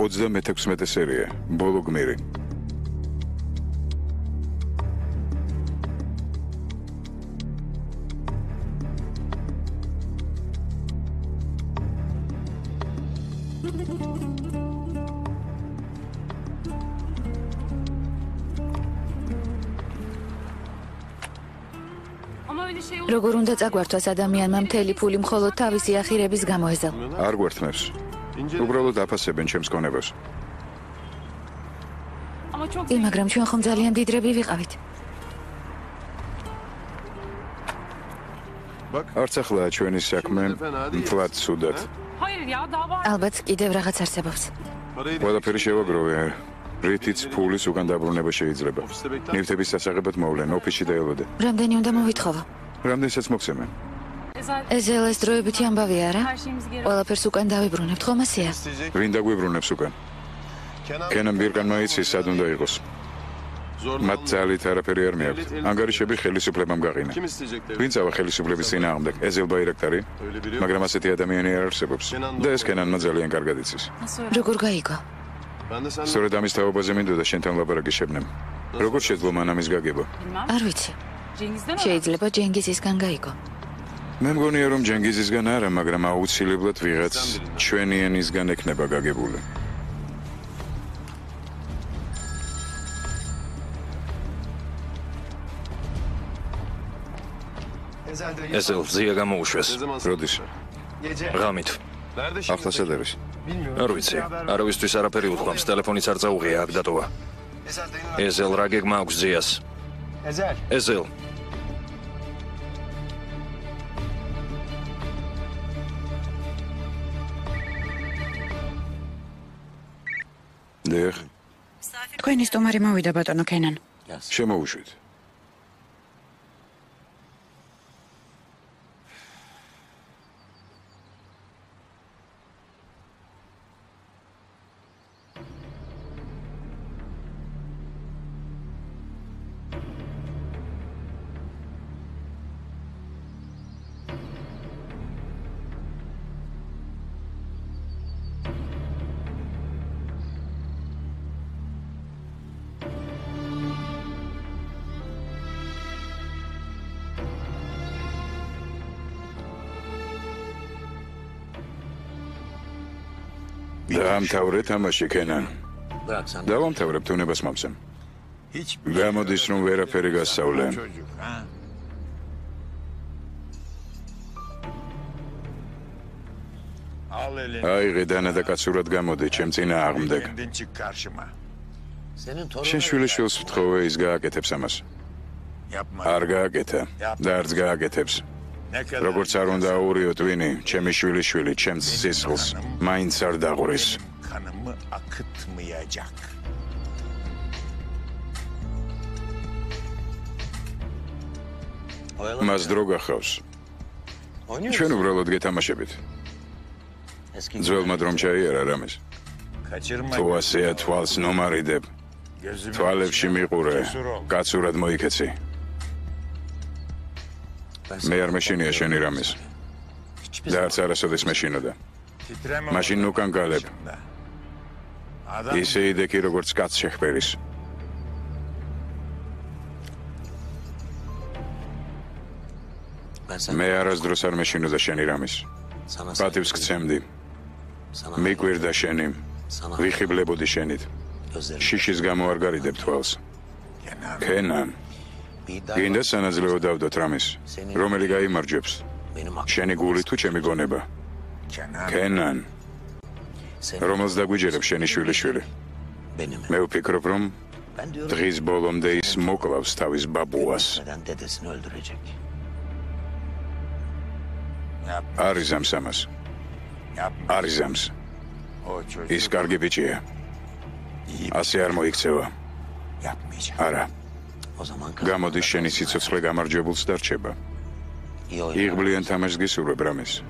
36 სერია, ბოლო გმირი. როგორ უნდა წაგვართვას ადამიანმა მთელი ფული მხოლოდ თავისი ახირების გამო ეზელ? არ გვერთმევს. უბრალოდ აფასებენ ჩემს გონებას. მაგრამ ჩვენ ხომ ძალიან დიდრები ვიყავით. არც ახლა ჩვენი საქმე მთლად ცუდად. ალბათ კიდევ რაღაც არსებობს. ყველაფერი შევაგროვე. რითიც ფულის უკან დაბრუნება შეიძლება. ნივთების სასაღებად მოვლენ, ოფისში დაელოდე. რამდენი უნდა მოვითხოვო? რამდენსაც მოგცემენ. ეზელეს დროებითი ამბავია რა? ყველაფერს უკან დავიბრუნებთ ხომ ასეა? ვინ დაგვიბრუნებს უკან? კენამ ბირკანმა იცის სად უნდა იყოს. მათ ძალით არაფერი არ მიაქვთ. ანგარიშები ხელისუფლებამ გაყინა. ვინ წავა ხელისუფლების წინააღმდეგ? ეზელ ბაირაქტარი? მაგრამ ასეთი ადამიანი არ არსებობს. და ეს კენანმა ძალიან კარგად იცის. როგორ გაიგო? სწორედ ამის თაობაზე მინდოდა შენთან ლაპარაკი შებნემ. როგორ შეძლო მან ამის გაგება? არ ვიცი. შეიძლება ჯენგიზისგან გაიგო. მე მგონია რომ ჯენგიზისგან არა, მაგრამ აუცილებლად ვიღაც ჩვენი ენისგან ექნება გაგებული. ეზელ ზია გამოუშვეს. როდის? ღამით. ახლა სად არის? არ ვიცი. არავისთვის არაფერი უთქვამს, ტელეფონიც არ წაუღია, აქ დატოვა. ეზელ რა გეგმა აქვს ზიას? ეზელ. დიახ. თქვენი სტუმარი მოვიდა ბატონო კენან. შემოუშვით. დაამთავრე თამაში კენან. დავამთავრებ თუნებას მომცემ. გამოდის რომ ვერაფერი გასწავლე. აიღე დანა და კაცურად გამოდი ჩემ წინააღმდეგ. შენ შვილიშვილს ვთხოვე ის გააკეთებს ამას. არ გააკეთა და არც გააკეთებს. როგორც არ უნდა აურიოთ ვინი, ჩემი შვილიშვილი, ჩემს სისხლს, მაინც არ დაღურის. მას დრო გახავს. ჩვენ უბრალოდ გეთამაშებით. ძველმა დრომ ჩაიარა რამეს. თუ ასეა თვალს ნომარიდებ, თვალებში მიყურე, კაცურად მოიქეცი. მე არ მეშინია შენი რამეს. და არც არასოდეს მეშინოდა. მაშინ უკან გალებ. ისე იდექი როგორც კაც შეხვერის. მე არასდროს არ მეშინოდა შენი რამის. პატივს გცემდი. მიგვირდა შენი. ვიხიბლებოდი შენით. შიშის გამო არ გარიდებ თვალს. კენან. გინდა სანაძლეო დავდოთ რამის, რომელი გაიმარჯვებს, შენი გული თუ ჩემი გონება? კენან, რომელს დაგვიჯერებს შენი შვილიშვილი? მე ვფიქრობ, რომ დღის ბოლომდე ის მოკლავს თავის ბაბუას. არიზამს ამას. არიზამს. ის კარგი ბიჭია. ასე არ მოიქცევა. არა. გამოდის შენი სიცოცხლე გამარჯვებულს დარჩება. იღბლიან თამაშს გისურვებ რამეს.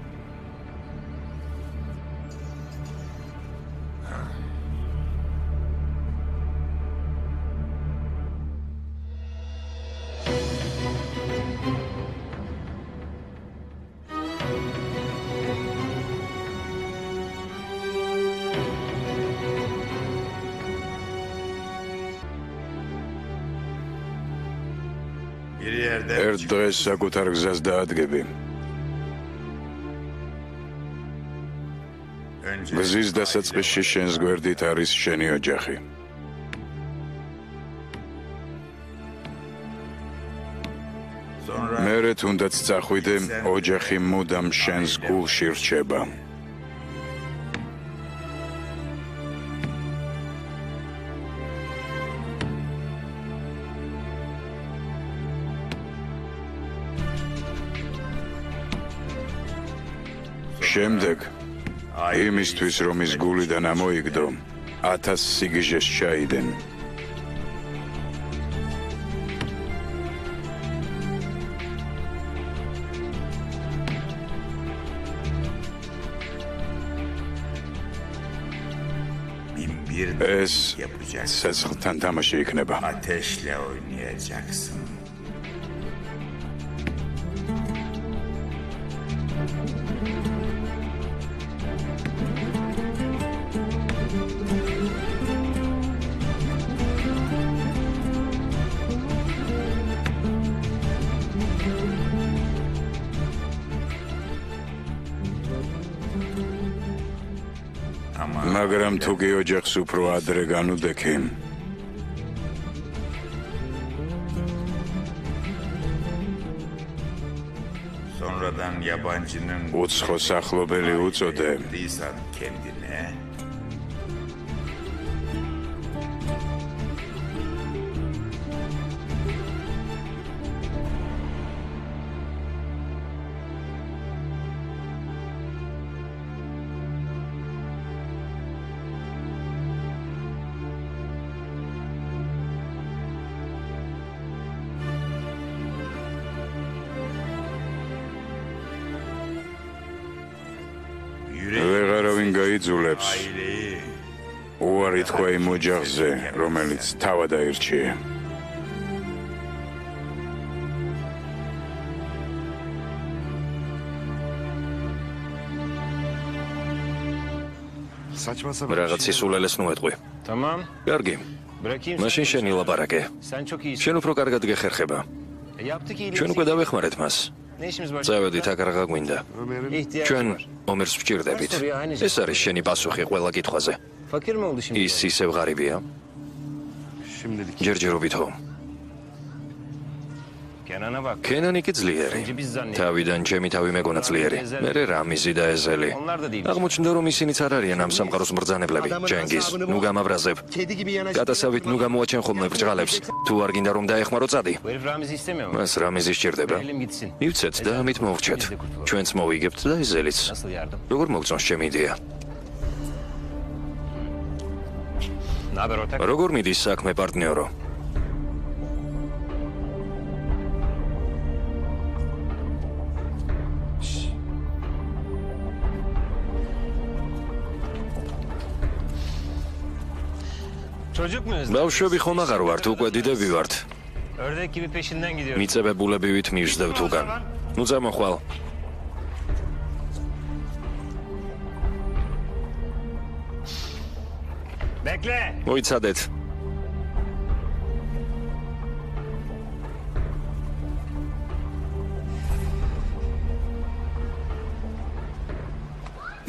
ერთ დღეს საკუთარ გზას დაადგები. გზის დასაწყისში შენს გვერდით არის შენი ოჯახი. მერე თუნდაც წახვიდე, ოჯახი მუდამ შენს გულში რჩება. შემდეგ იმისთვის რომ ის გულიდან ამოიგდო 1000 სიგიჟეს ჩაიდენ. ეს ცეცხლთან თამაში იქნება. Ateşle oynayacaksın. მაგრამ თუ კი ოჯახს უფრო ადრე განუდექი, Sonradan yabancının უცხო სახლობელი უწოდე. Diysen kendine. ვეღარავინ გაიძულებს უარი თქვა იმ ოჯახზე, რომელიც თავად აირჩია. რაღაც სისულელეს ნუეტყვი. კარგი. მაშინ შენი ლაპარაკე. შენ უფრო კარგად გეხერხება. ჩვენ უკვე დავეხმარეთ მას. წავედით აქ რაღა გვინდა. ჩვენ ომერს ვჭირდებით. ეს არის შენი პასუხი ყველა კითხვაზე. ის ისევ ღარიბია? ჯერჯერობით ხო? კენანი კი ძლიერი. თავიდან ჩემი თავი მეგონა ძლიერი. მერე რამიზი და ეზელი. აღმოჩნდა რომ ისინიც არ არიან ამ სამყაროს მბრძანებლები. ჯენგიზ, ნუ გამაბრაზებ. გადასავით ნუ გამოაჩენ ხოლმე ბრჭყალებს. თუ არ გინდა რომ დაეხმარო წადი. მას რამიზი სჭირდება. მივცეთ და ამით მოვრჩეთ. ჩვენც მოვიგებთ და ეზელიც. როგორ მოგწონს ჩემი იდეა? როგორ მიდის საქმე პარტნიორო? ბავშვები ხომ აღარ ვართ, უკვე დიდები ვართ. მიწებებულებივით მივსდევთ უკან. ნუ წამოხვალ. მოიცადეთ.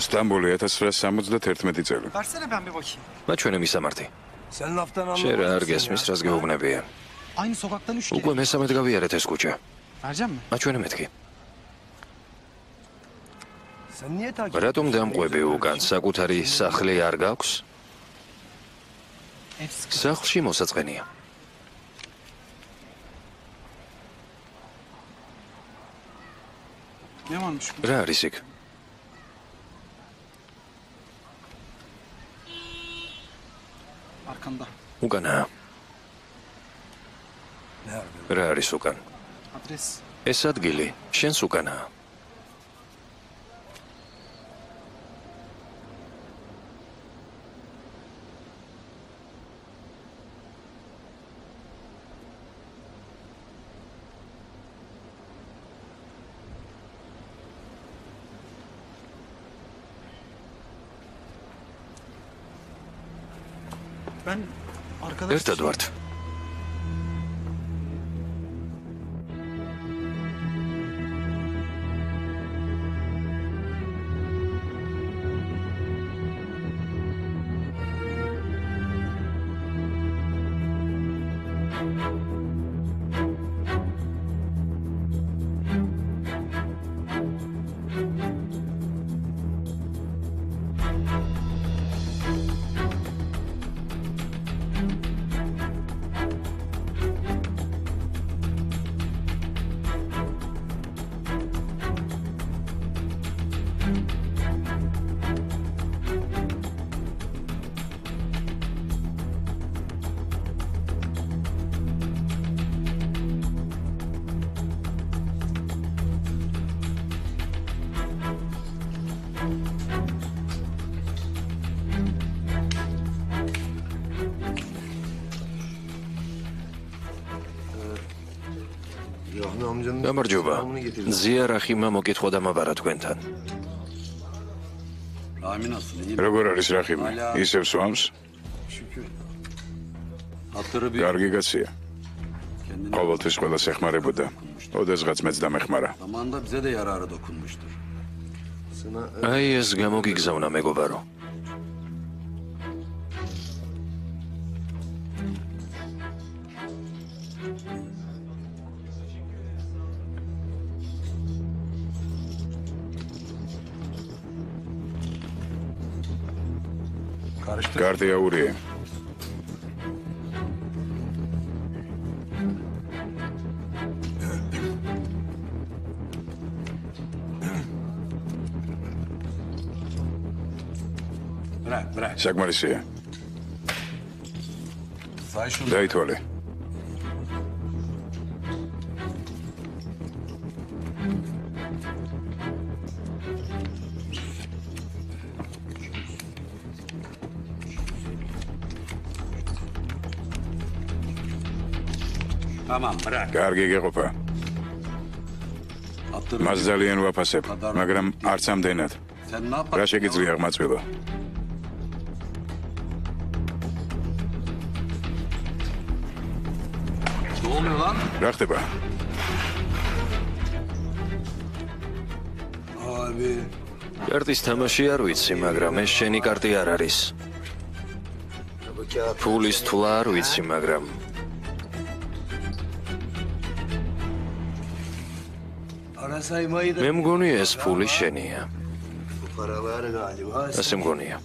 სტამბოლი 1971 წელი. მაჩვენე მისამართი. შენ რა არ გესმის, რას გეუბნებია? უკვე მესამედ გავიარეთ ეს ქუჩა. მაჩვენე მეთქი. რატომ დამყვები უკან? საკუთარი სახლი არ გაქვს? სახლში მოსაწყენია. რა არის იქ? უკანა. რა არის უკან? ეს ადგილი შენს უკანაა. ერთად ვართ. გამარჯობა. ზიარახიმა მოკითხვა დამაბარა თქვენთან. როგორ არის რახიმი? ისევ სვამს? კარგი კაცია. ყოველთვის ყველას ეხმარებოდა. ოდესღაც მეც დამეხმარა. აი ეს გამოგიგზავნა მეგობარო. კარტი აურიე. საკმარისია. დაითვალე. კარგი გეყოფა. მას ძალიან ვაფასებ, მაგრამ არც ამდენად. რა შეგიძლია აღმაწვილო? რა ხდება? კარტის თამაში არ ვიცი, მაგრამ ეს შენი კარტი არ არის. ფულის თვლა არ ვიცი, მაგრამ მე მგონია ეს ფული შენია. ასე მგონია.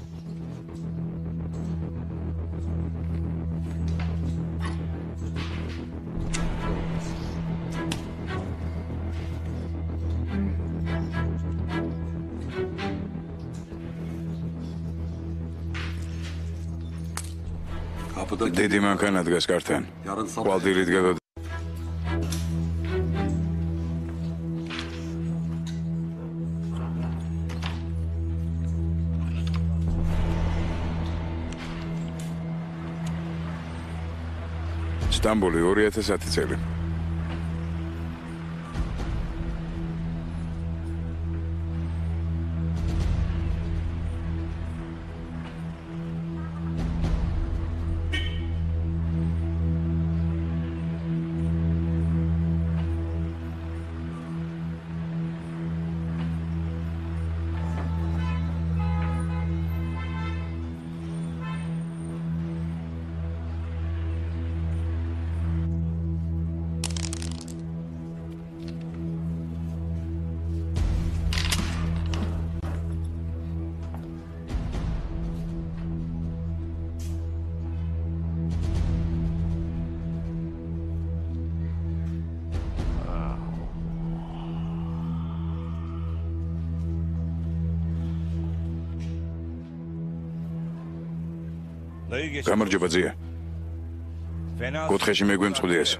დიდი მანქანა დგას კართან. ყვალდილით გადადი. სტამბოლი 2010 წელი. გამარჯობა ძია. კუთხეში მეგვემწყვილეს.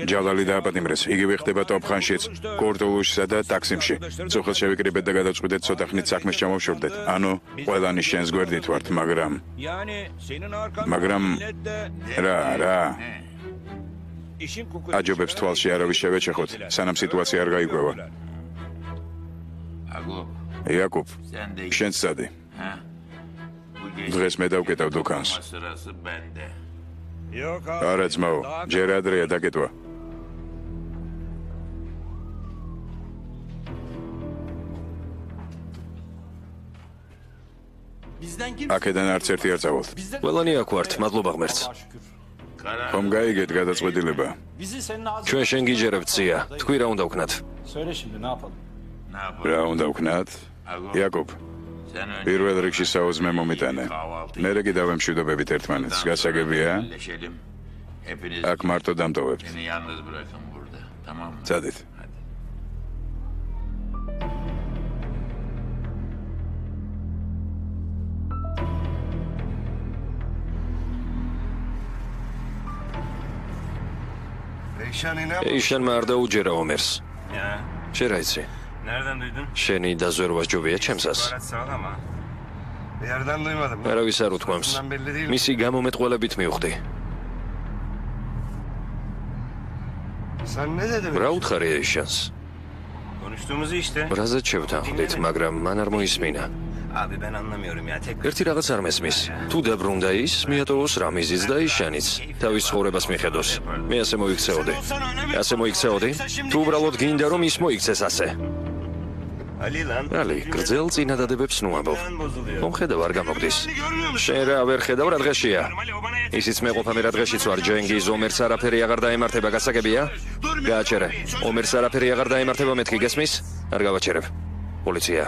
ჯალალი დააპატიმრეს. იგივე ხდება ტოპხანშიც, კორდოლუშსა და ტაქსიმში. ცოხელს შევიკრიბეთ და გადავწყვიტეთ ცოტა ხნით საქმეს ჩამოვშორდეთ. ანუ ყველანი შენს გვერდით ვართ, მაგრამ რა. აჯობებს თვალში არავის შევეჩეხოთ, სანამ სიტუაცია არ გაიგვევა. იაკობ, შენც წადი. დღეს მე დავკეტავ დუქანს. არა ძმაო, ჯერ ადრეა დაკეტვა. აქედან არც ერთი არ წავალთ. ყველანი აქ ვართ, მადლობა ღმერთს. ხომ გაიგეთ გადაწყვეტილება? ჩვენ შენ გიჯერებთ ძია. თქვი რა უნდა ვქნათ? რა უნდა ვქნათ? იაკობ, პირველ რიგში საუზმე მომიტანე. მერე კი დავემშვიდობებით ერთმანეთს. გასაგებია? აქ მარტო დამტოვებთ. წადით. ეიშანმა არ დაუჯერა ომერს. შენ რა იცი? შენი დაზვერვა ჯობია ჩემსას. არავის არ უთქვამს. მისი გამომეტყველებით მივხვდი. რა უთხარი ეშანს? რაზეც შევთანხმდით, მაგრამ მან არ მოისმინა. ერთი რაღაც არ მესმის. თუ დაბრუნდა ის, მიატოვოს რამიზიც და იშანიც. თავის ცხოვრებას მიხედოს. მე ასე მოიქცეოდი. ასე მოიქცეოდი? თუ უბრალოდ გინდა რომ ის მოიქცეს ასე. ალი, გრძელ წინადადებებს ნუამბობ. მომხედავ არ გამოგდის. შენ რა ვერ ხედავ რა დღეშია? ისიც მეყოფა მე რა დღეშიც ვარ, ჯენგიზ, ომერს არაფერი აღარ დაემართება, გასაგებია? გააჩერე. ომერს არაფერი აღარ დაემართება, მეთქი გესმის? არ გავაჩერებ. პოლიცია.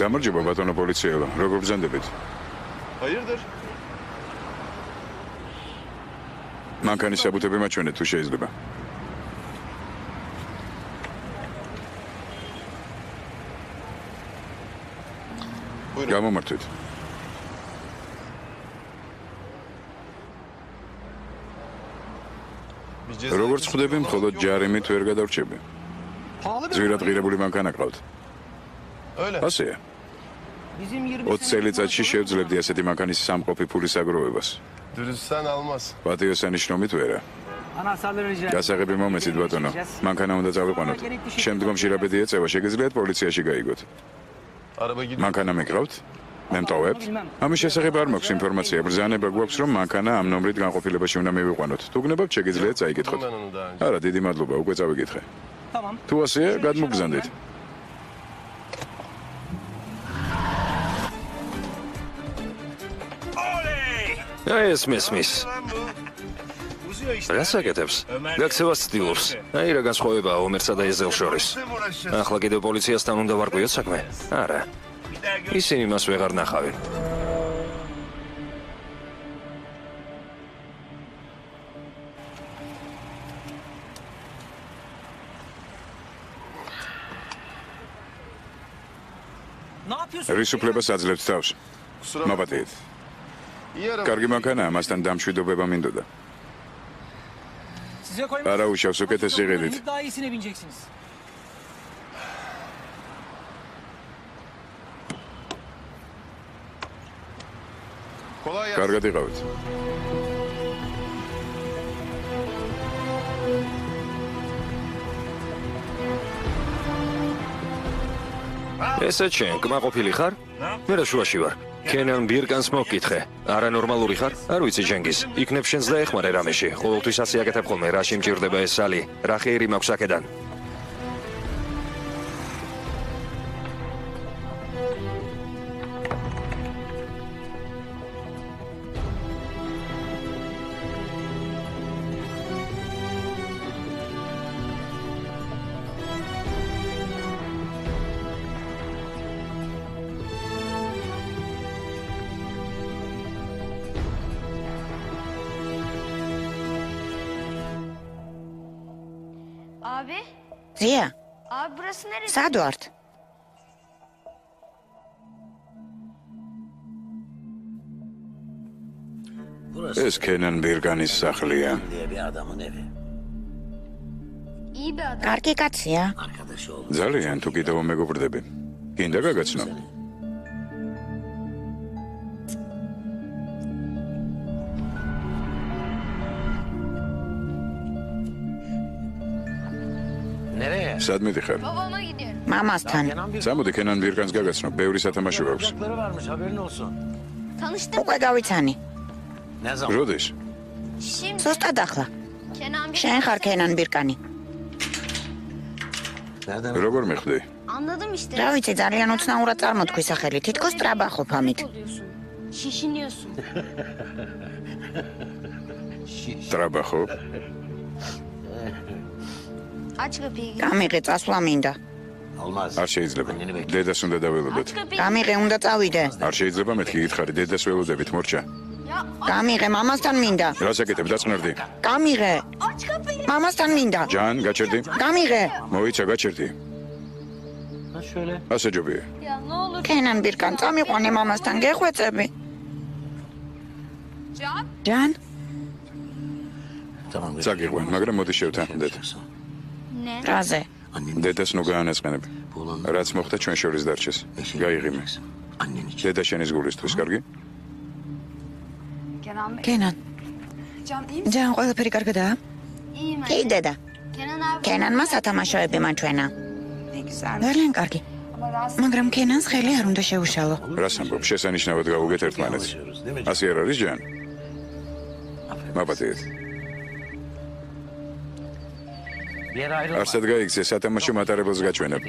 გამარჯობა ბატონო პოლიციელო, როგორ ბრძანდებით? მანქანის საბუთები მაჩვენეთ თუ შეიძლება. გამომართვით. როგორც ხვდები, მხოლოდ ჯარიმით ვერ გადავრჩები. ძვირად ღირებული მანქანა ყავთ. ასეა. 20 წელიწადში შევძლებდი ასეთი მანქანის სამყოფი ფულის აგროვებას. პატიოსანი შრომით ვერა. გასაღები მომეცით ბატონო. მანქანა უნდა წავიყვანოთ. შემდგომში რა ბედი ეწევა, შეგიძლიათ პოლიციაში გაიგოთ. მანქანა მეკრავთ? მე მტოვებთ? ამის შესახებ არ მაქვს ინფორმაცია. ბრძანება გვაქვს, რომ მანქანა ამ ნომრით განყოფილებაში უნდა მივიყვანოთ. თუ გნებავთ, შეგიძლიათ წაიკითხოთ. არა, დიდი მადლობა, უკვე წავიკითხე. თუ ასეა, გადმოგზანდით. ეს მესმის. რას აკეთებს? გაქცევას ცდილობს. აი რა განსხვავებაა ომერსა და ეზელს შორის. ახლა კიდევ პოლიციასთან უნდა ვარკვიოთ საქმე? არა. ისინი მას ვეღარ ნახავენ. რის უფლებას აძლევთ თავს? მაპატიეთ. კარგი მანქანაა, მასთან დამშვიდობება მინდოდა. არა უშავს, უკეთეს იყიდით. კარგად იყავით. ესე ჩენ, კმაყოფილი ხარ? მე რა შუაში ვარ. კენან ბირკანს მოგკითხე. არანორმალური ხარ? არ ვიცი ჯენგიზ. იქნებ შენს დაეხმარე რამეში. ყოველთვის ასე აკეთებ ხოლმე, რა შემჭირდება ეს სალი? რა ხეირი მაქვს აქედან? ზია, Abi burası neresi? სად ვართ? ეს კენან ბირგანის სახლია. İyi bir adam. კარგი კაცია. ძალიან თუ კიდევ მეგობრდები. გინდა გაგაცნო? სად მიდიხარ? Babama gidiyorum. მამასთან. წამოდი კენან ბირგანს გაგაცნო, ბევრი სათამაშო აქვს. Tanıştın mı? უკვე გავიცანი. როდის? Şimdi ზუსტად ახლა. Kenan bir შენ ხარ კენან ბირკანი. როგორ მიხვდი? anladım işte. რა ვიცი, ძალიან უცნაურად წარმოთქვი სახელი, თითქოს ტრაბახობ ამით. Şişiniyorsun. ტრაბახო? Aç kapıyı. გამიღე, წასვლა მინდა. არ შეიძლება. დედას უნდა დაველოდოთ. Aç kapıyı. გამიღე, უნდა წავიდე. არ შეიძლება მეთქი გითხარი, დედას ველოდებით, მორჩა. Ya გამიღე, მამასთან მინდა. რას აკეთებ, დაწყნარდი? გამიღე, aç kapıyı. მამასთან მინდა. ჯან, გაჩერდი? გამიღე. მოიცა, გაჩერდი. ასე ჯობია. Ya ne olur. კენან ბირკან, წამიყვანე მამასთან, გეხვეწები. Can. ჯან, წაგიყვან, მაგრამ მოდი შევთანხმდეთ. Ne? რაზე? დედას ნუ გაანაწყენებ. რაც მოხდა ჩვენ შორის დარჩეს. გაიღიმე. დედა შენის გულისთვის, კარგი? კენან. ჯან ყველაფერი კარგადაა? İyiyim. კი, დედა. Kenan abi. კენანმა სათამაშოები მაჩვენა. ძალიან კარგი. მაგრამ კენანს ხელი არ უნდა შეუშალო. რას ამბობ? შესანიშნავად გავუგეთ ერთმანეთს. ასე არ არის, ჯან? მაპატიეთ. არსად გაიქცე სათამაშო მატარებელს გაჩვენებ.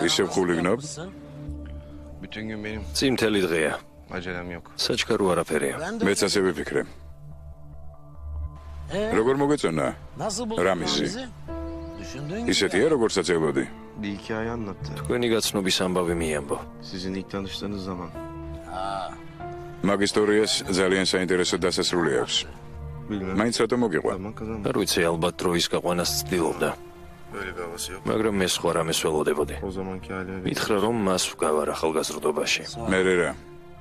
ისევ ხულიგნობ? Bütün gün benim წიმთელი დღეა. acelem yok. საჩქარო არაფერია. მეც ასე ვიფიქრე. როგორ მოგეწონა? რამიზი. ისეთია როგორცაც ელოდი. Bir hikaye anlattı. თქვენი გაცნობის ამბავი მიამბო. Sizin ilk tanıştığınız zaman. მაგ ისტორიას ძალიან საინტერესო დასასრული აქვს. Bilmem. მაინც რატომ მოგიყვან? Zaman kazandı. არ ვიცი ალბათ დროის გაყვანას ცდილობდა, Böyle bir havası yok. მაგრამ მე სხვა რამეს ველოდებოდი. O zamanki halime bir მითხრა რომ მას ვგავარ ახალგაზრდობაში. მე რა?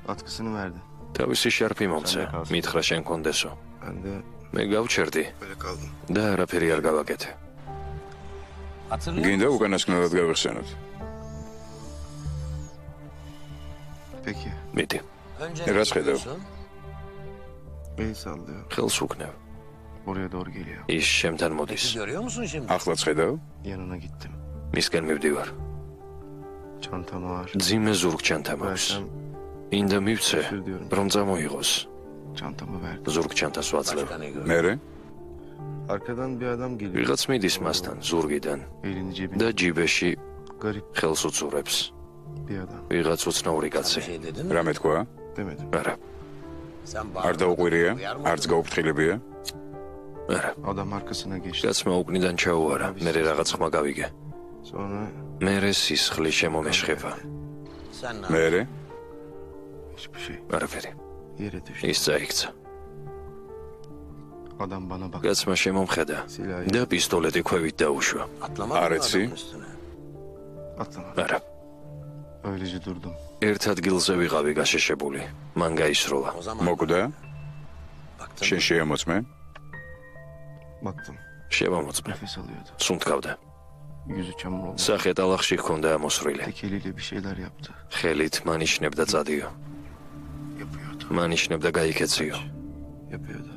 atkısını verdi. თავისი შარფი მომცა, მითხრა შენ კონდესო. Ben de მე გავჩერდი böyle kaldım. და არაფერი არ გავაკეთე. გინდა უკანასკნელად გავიხსენოთ. Peki. მიდი, რას ხედავ? Beni sallıyor. ხელს უკნევ. Oraya doğru geliyor. ის შემთან მოდის. ახლაც ხედავ? Yanına gittim. მისკენ მივდივარ. Çantam ağır. ძიმე ზურგჩანთა მაქვს. Versem ინდა მივცე, რომ წამოიღოს. çantamı verdi. ზურგჩანთას ვაძლევ. მე? Arkadan bir adam geliyor. ვიღაც მიდის მასთან ზურგიდან Elini cebine. და ჯიბეში Garip ხელს უწურებს. bir adam. ვიღაც უცნაური კაცი. რა მეთქვა? Demedim. არა, არ დაუყვირია? არც გაუფრთხილებია? არა. Adam arkasına geçti. კაცმა უკნიდან ჩაუარა, მე რაღაც ხმა გავიგე. Sonra მერე სისხლი შემომეშხება. მე? hiçbir şey. არაფერი. Yere düştü. ის წაიქცა. Adam bana bak. კაცმა შემომხედა და პისტოლეტი ქვევით დაუშვა. არ ეცი? Atlama. არა, Öylece durdum. ერთ ადგილზე ვიყავი გაშეშებული. მან გაისროლა. მოკვდა? შენ შეამოწმე? Baktım. შევამოწმე. Nefes alıyordu. სუნთქავდა. Yüzü çamur oldu. სახე ტალახში ჰქონდა ამოსრული. Tek eliyle bir şeyler yaptı. ხელით მანიშნებდა წადიო. Yapıyordu. მანიშნებდა გაიქეციო. Yapıyordu.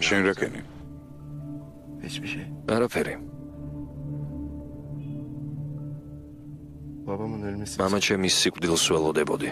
შენ რა კენი? Hiçbir şey. არაფერი. Babamın ölmesi მამა ჩემის სიკვდილს ველოდებოდი.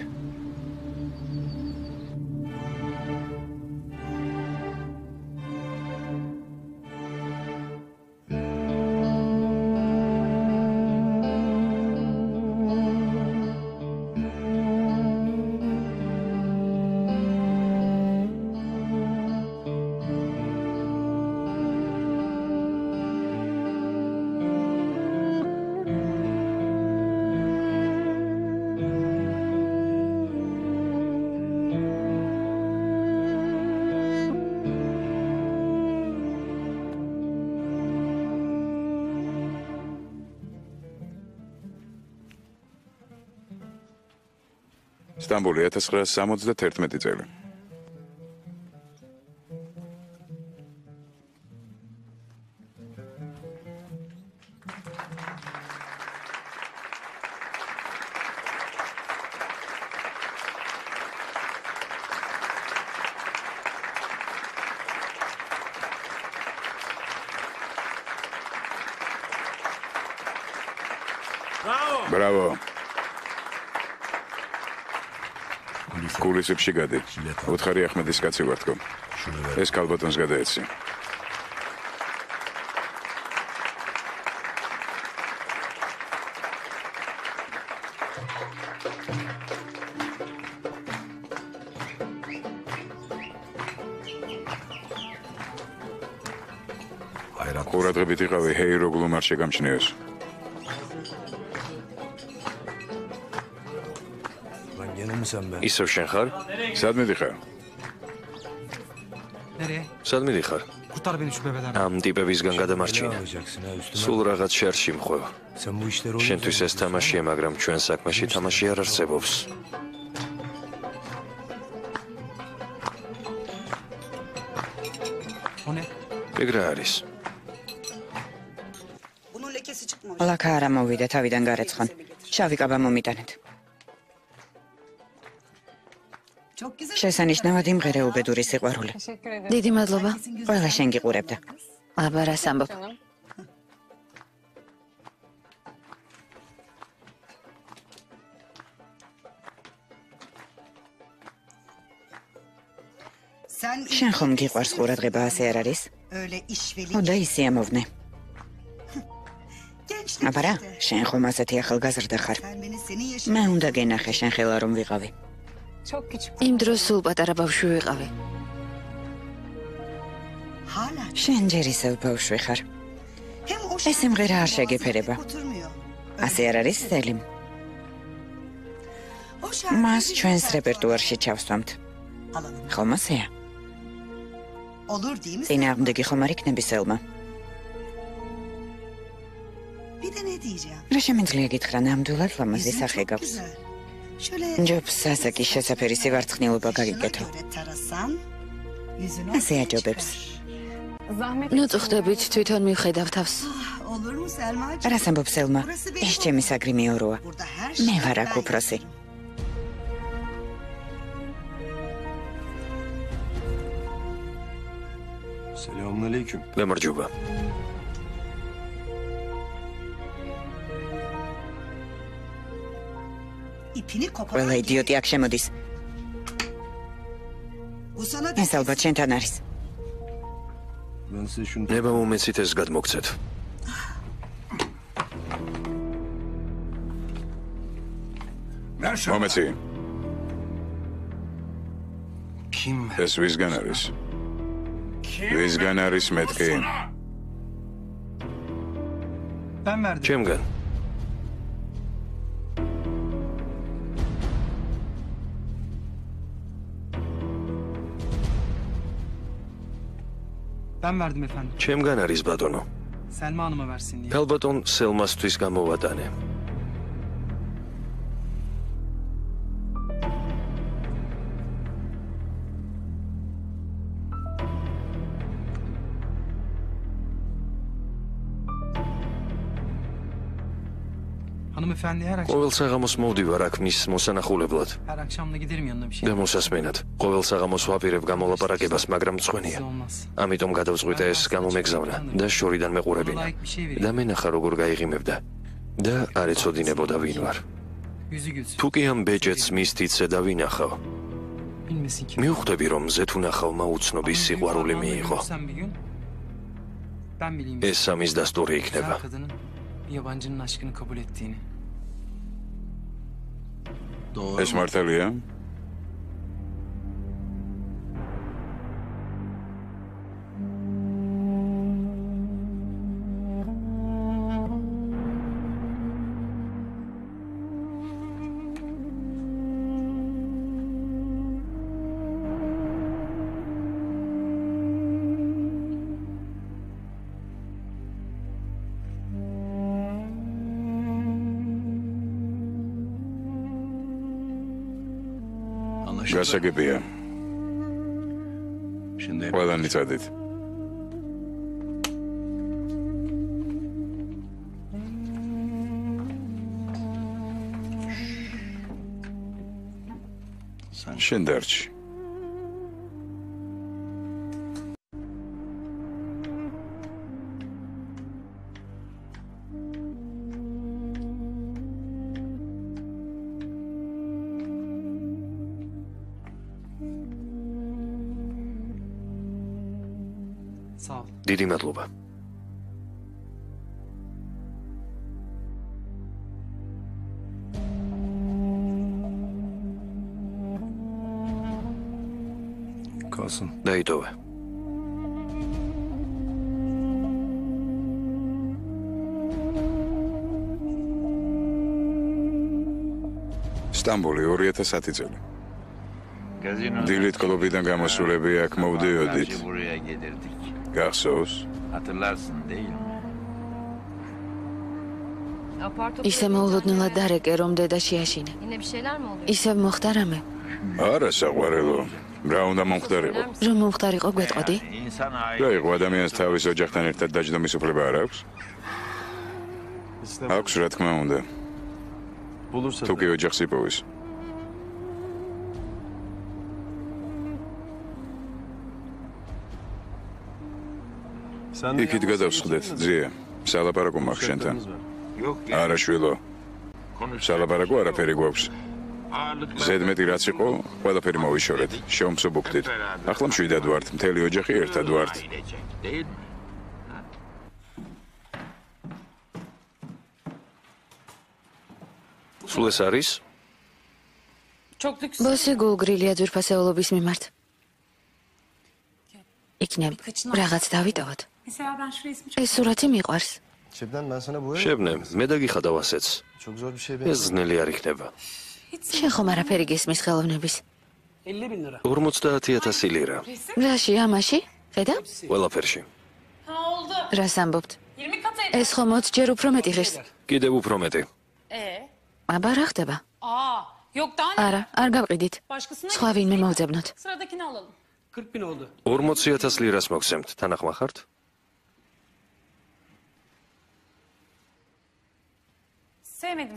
სტამბოლი 1971 წელი. Bravo. კულისებში გადი. უთხარი ახმედის კაცი ვარ თქო. ეს კალბატონს გადაეცი. ყურადღებით იყავი ჰეიროგლუმ არ შეგამჩნიოს. ისევ შენ ხარ? სად მიდიხარ? სად მიდიხარ? ამ ტიპებისგან გადამარჩინე. სულ რაღაც შერში მხვევ. შენთვის ეს თამაშია, მაგრამ ჩვენ საქმეში თამაში არ არსებობს. ეგ რა არის? ლაკა არ ამოვიდა თავიდან გარეცხან. შავი კაბა მომიტანეთ. შესანიშნავად იმღერე უბედური სიყვარული. დიდი მადლობა. ყველა შენ გიყურებდა. აბა რას ამბობ? შენ ხომ გიყვარს ყურადღება ასე არ არის? და ისე ამოვნე. აბა რა, შენ ხომ ასეთი ახალგაზრდა ხარ. მე უნდა გენახე შენ ხელა რომ ვიყავი. იმ დროს სულ პატარა ბავშვი ვიყავი. შენ ჯერ ისევ ბავშვი ხარ. ეს სიმღერა არ შეგეფერება. ასე არ არის, სელიმ? მას ჩვენს რეპერტუარში ჩავსვამთ. ხომ ასეა? წინააღმდეგი ხომ არ იქნები სელმა? რა შემიძლია გითხრა, ნამდვილად ლამაზი სახე გაქვს. ჯობს სასაკის შესაფერი სივარცხნილობა გაგიკეთო. ასე აჯობებს. ნუ წუხდებით, თვითონ მივხედავ თავს. რას ამბობს სელმა? ეს ჩემი საგრიმიოროა. მე ვარ აქ უფროსი. Selamünaleyküm. გამარჯობა. ყველა იდიოტი აქ შემოდის. ეს ალბათ შენთან არის. Ben size şunu ნება მომეცით ეს გადმოგცეთ. მომეცი, kim? ეს ვისგან არის? ვისგან არის მეთქი? ჩემგან. Ben verdim efendim. ჩემგან არის ბატონო. Selma Hanım'a versin diye. ქალბატონ სელმასთვის გამოვატანე. Hanımefendi her akşam, ყოველ საღამოს მოვდივარ აქ მის მოსანახულებლად her akşam da giderim yanına bir şey. და მოსასმენად. ყოველ საღამოს ვაპირებ გამოლაპარაკებას, მაგრამ მწვენია. Olmaz. ამიტომ გადავწყვიტე ეს გამომეგზავნა და შორიდან მეყურებინა. და მენახა როგორ გაიღიმებდა და არ ეცოდინებოდა ვინ ვარ. Yüzü gülsün. თუ კი ამ ბეჭედს მისთიცე და ვინახავ, Bilmesin kim. მივხვდები რომ ზეთუნახავმა უცნობის სიყვარული მიიღო. Sen bir gün, ben bileyim. ეს სამის დასტური იქნება. Güzel kadının bir yabancının aşkını kabul ettiğini. ეს მართალია? გასაგებია. Şimdi ყველანი წადით. შენ დარჩი. Sağ ol. დიდი მადლობა. kalsın. დაიტოვე. სტამბოლი 2010 წელი. დილით კლუბიდან გამოსულები აქ მოვდიოდით. buraya gelirdik. გახსოვს? Hatırlarsın değil mi? ისე მოულოდნელად დარეკე, რომ დედა შეაშინა. ისევ მოხდა რამე? არა საყვარელო. რა უნდა მომხდარიყო? რომ მომხდარიყო გვეტყოდი? İnsan რა იყო ადამიანს თავის ოჯახთან ერთად დაჯდომის უფლება არ აქვს? აქვს რა თქმა უნდა. თუ კი ოჯახს იპოვის. იქით გადავსხდეთ, ძია. სალაპარაკო მაქვს შენთან. არა შვილო. სალაპარაკო არაფერი გვაქვს. ზედმეტი რაც იყო, ყველაფერი მოვიშორეთ. შევმსუბუქდით. ახლა მშვიდად ვართ, მთელი ოჯახი ერთად ვართ. სულ ეს არის? ბოსი გულგრილია ძვირფასეულობის მიმართ. იქნებ რაღაც დავიტოვოთ. ეს სურათი მიყვარს. შებნე, მე დაგიხადავ ასეც. ეს ძნელი არ იქნება. შენ ხომ არაფერი გესმის ხელოვნების. 50,000 ლირა. რაში, ამაში? ხედავ? ყველაფერში. რას ამბობთ? ეს ხომ 20 ჯერ უფრო მეტი ღირს. კიდევ უფრო მეტი. აბა რა ხდება? არა, არ გავყიდით. სხვა ვინმე მოვძებნოთ. 40,000 ლირას მოგცემთ, თანახმახართ?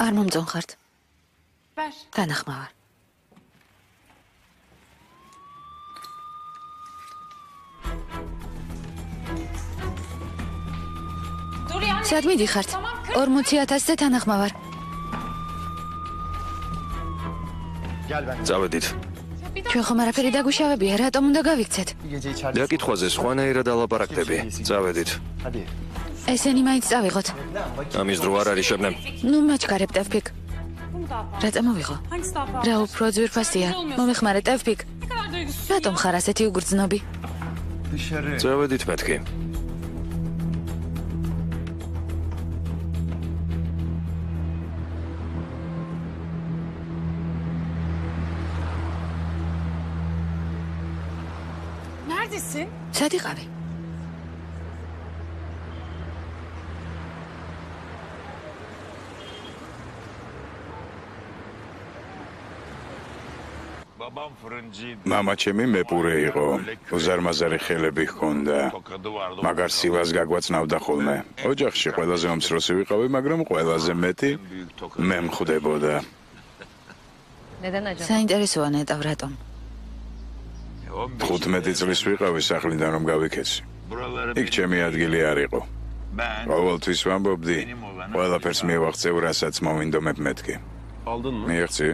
არ მომწონხართ. თანახმავარ. სად მიდიხართ? 40,000-ზე თანახმავარ. წავედით. ჩვენ ხომ არაფერი დაგვიშავებია, რატომ უნდა გავიქცეთ? დაკითხვაზე სხვანაირად ალაპარაკდები. წავედით. ესენი მაინც წავიღოთ. ამის დრო არ არის შებნე. ნუ მაჩქარებ ტევფიქ. რა წამოვიღო? რა უფრო ძვირფასია. მომეხმარე ტევფიქ. რატომ ხარ ასეთი უგრძნობი? წავედით მეთქი. სად იყავი? მამა ჩემი მეპურე იყო. უზარმაზარი ხელები ჰქონდა. მაგარ სილას გაგვაცნავდა ხოლმე. ოჯახში ყველაზე უმცროსი ვიყავი, მაგრამ ყველაზე მეტი მე მხვდებოდა. საინტერესოა ნეტავ რატომ? 15 წლის ვიყავი სახლიდან რომ გავიქეცი. იქ ჩემი ადგილი არ იყო. ყოველთვის ვამბობდი, ყველაფერს მივაღწევ, რასაც მოვინდომებ მეთქი. მიიღწი?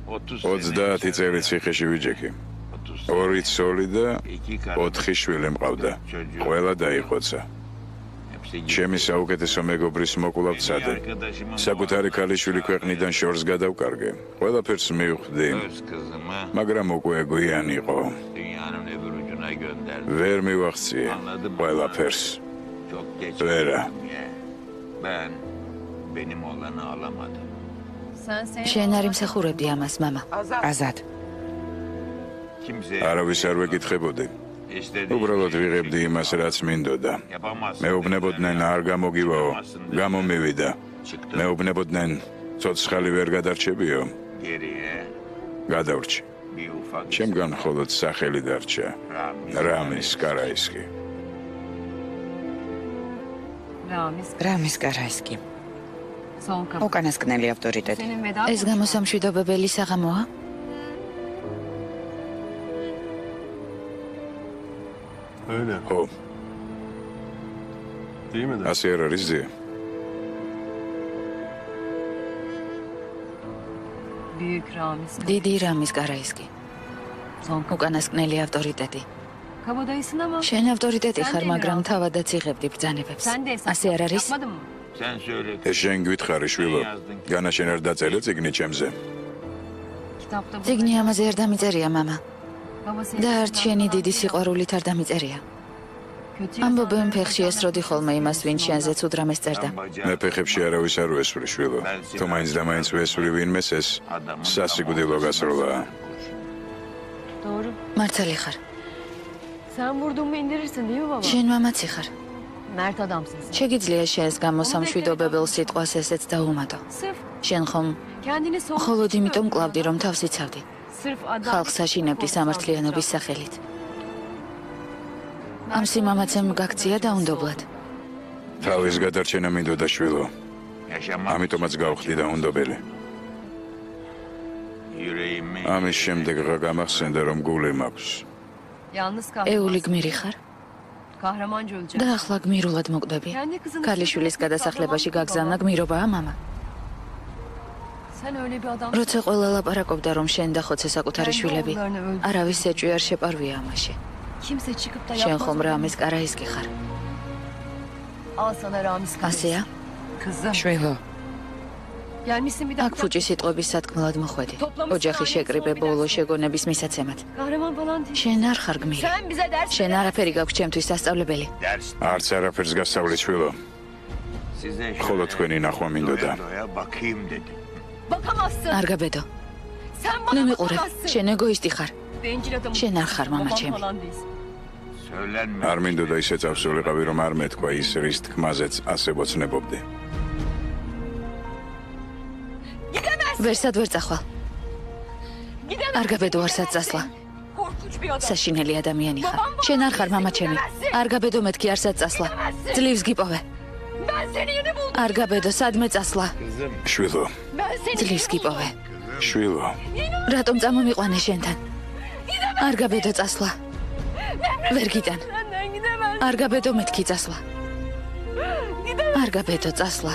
30 წელი ციხეში ვიჯექი. 2 ცოლი და 4 შვილი მყავდა. ყველა დაიხოცა. ჩემი საუკეთესო მეგობრის მოკვლავ ცადე. საკუთარი ქალიშვილი ქვეყნიდან შორს გადავკარგე. ყველაფერს მივხვდი, მაგრამ უკვე გვიან იყო. ვერ მივახციე ყველაფერს. ვერა. შენ არ იმსახურებდი ამას, მამა. აზად. არავის არ ვეკითხებოდი. უბრალოდ ვიღებდი იმას, რაც მინდოდა. მეუბნებოდნენ არ გამოგივაო, გამომივიდა. მეუბნებოდნენ ცოცხალი ვერ გადარჩებიო. გადავრჩი. ჩემგან მხოლოდ სახელი დარჩა. რამის კარაისკი. რამის კარაისკი. უკანასკნელი ავტორიტეტი. ეს გამოსამშვიდობებელი საღამოა? ხო. ასე არ არის ძია. დიდი რამის კარაისკი. უკანასკნელი ავტორიტეტი. შენ ავტორიტეტი ხარ, მაგრამ თავადაც იღებდი ბრძანებებს. ასე არ არის? ეს შენ გვითხრი შვილო. განაშენ არ დაწერე წიგნი ჩემზე. წიგნი ამაზე არ დამიწერია, მამა. და არც შენი დიდი სიყვარულით არ დამიწერია. ამბობენ ფეხში ესროდი ხოლმე იმას, ვინ შენზე ცუდ რამეს წერდა. მე ფეხებში არავის არ ვესვრი შვილო. თუ მაინც და მაინც ვესვრი ვინმეს, ეს სასიკვდილო გასროლაა. მართალი ხარ. შენ მამაცი ხარ. შეგიძლია შენს გამოსამშვიდობებელ სიტყვას ესეც დაუმატო. შენ ხომ მხოლოდ იმიტომ კლავდი, რომ თავს იცავდი. ხალხს აშინებდი სამართლიანობის სახელით. ამ სიმამაცემ გაქცია დაუნდობლად. თავის გადარჩენა მინდოდა შვილო. ამიტომაც გავხდი დაუნდობელი. ამის შემდეგ რა გამახსენდა რომ გული მაქვს. ეული გმირი ხარ? და ახლა გმირულად მოკვდები. ქალიშვილის გადასახლებაში გაგზავნა გმირობაა, მამა? როცა ყველა ლაპარაკობდა რომ შენ და ხოცე საკუთარი შვილები, არავის ეჭვი არ შეპარვია ამაში. შენ ხომ რამის კარაისკი ხარ? ასეა? შვილო, აქ ფუჭი სიტყვების სათქმელად მოხვედი. ოჯახი შეკრიბე ბოლო შეგონების მისაცემად. შენ არ ხარ გმირი. შენ არაფერი გაქვს ჩემთვის სასწავლებელი. არც არაფერს გასწავლი შვილო. ხოლო თქვენი ნახვა მინდოდა. არ გაბედო. ნუ მიყურე, შენ ეგოისტი ხარ. შენ არ ხარ მამა ჩემი. არ მინდოდა ისე წავსულიყავი რომ არ მეთქვა ის რის თქმაზეც ასე ვოცნებობდი. ვერსად ვერ წახვალ. არ გაბედო არსად წასვლა. საშინელი ადამიანი ხარ. შენ არ ხარ მამა ჩემი. არ გაბედო მეთქი არსად წასვლა. ძლივს გიპოვე. არ გაბედო სადმე წასვლა. შვილო, ძლივს გიპოვე. შვილო, რატომ წამომიყვანე შენთან? არ გაბედო წასვლა. ვერ გიტან. არ გაბედო მეთქი წასვლა. არ გაბედო წასვლა.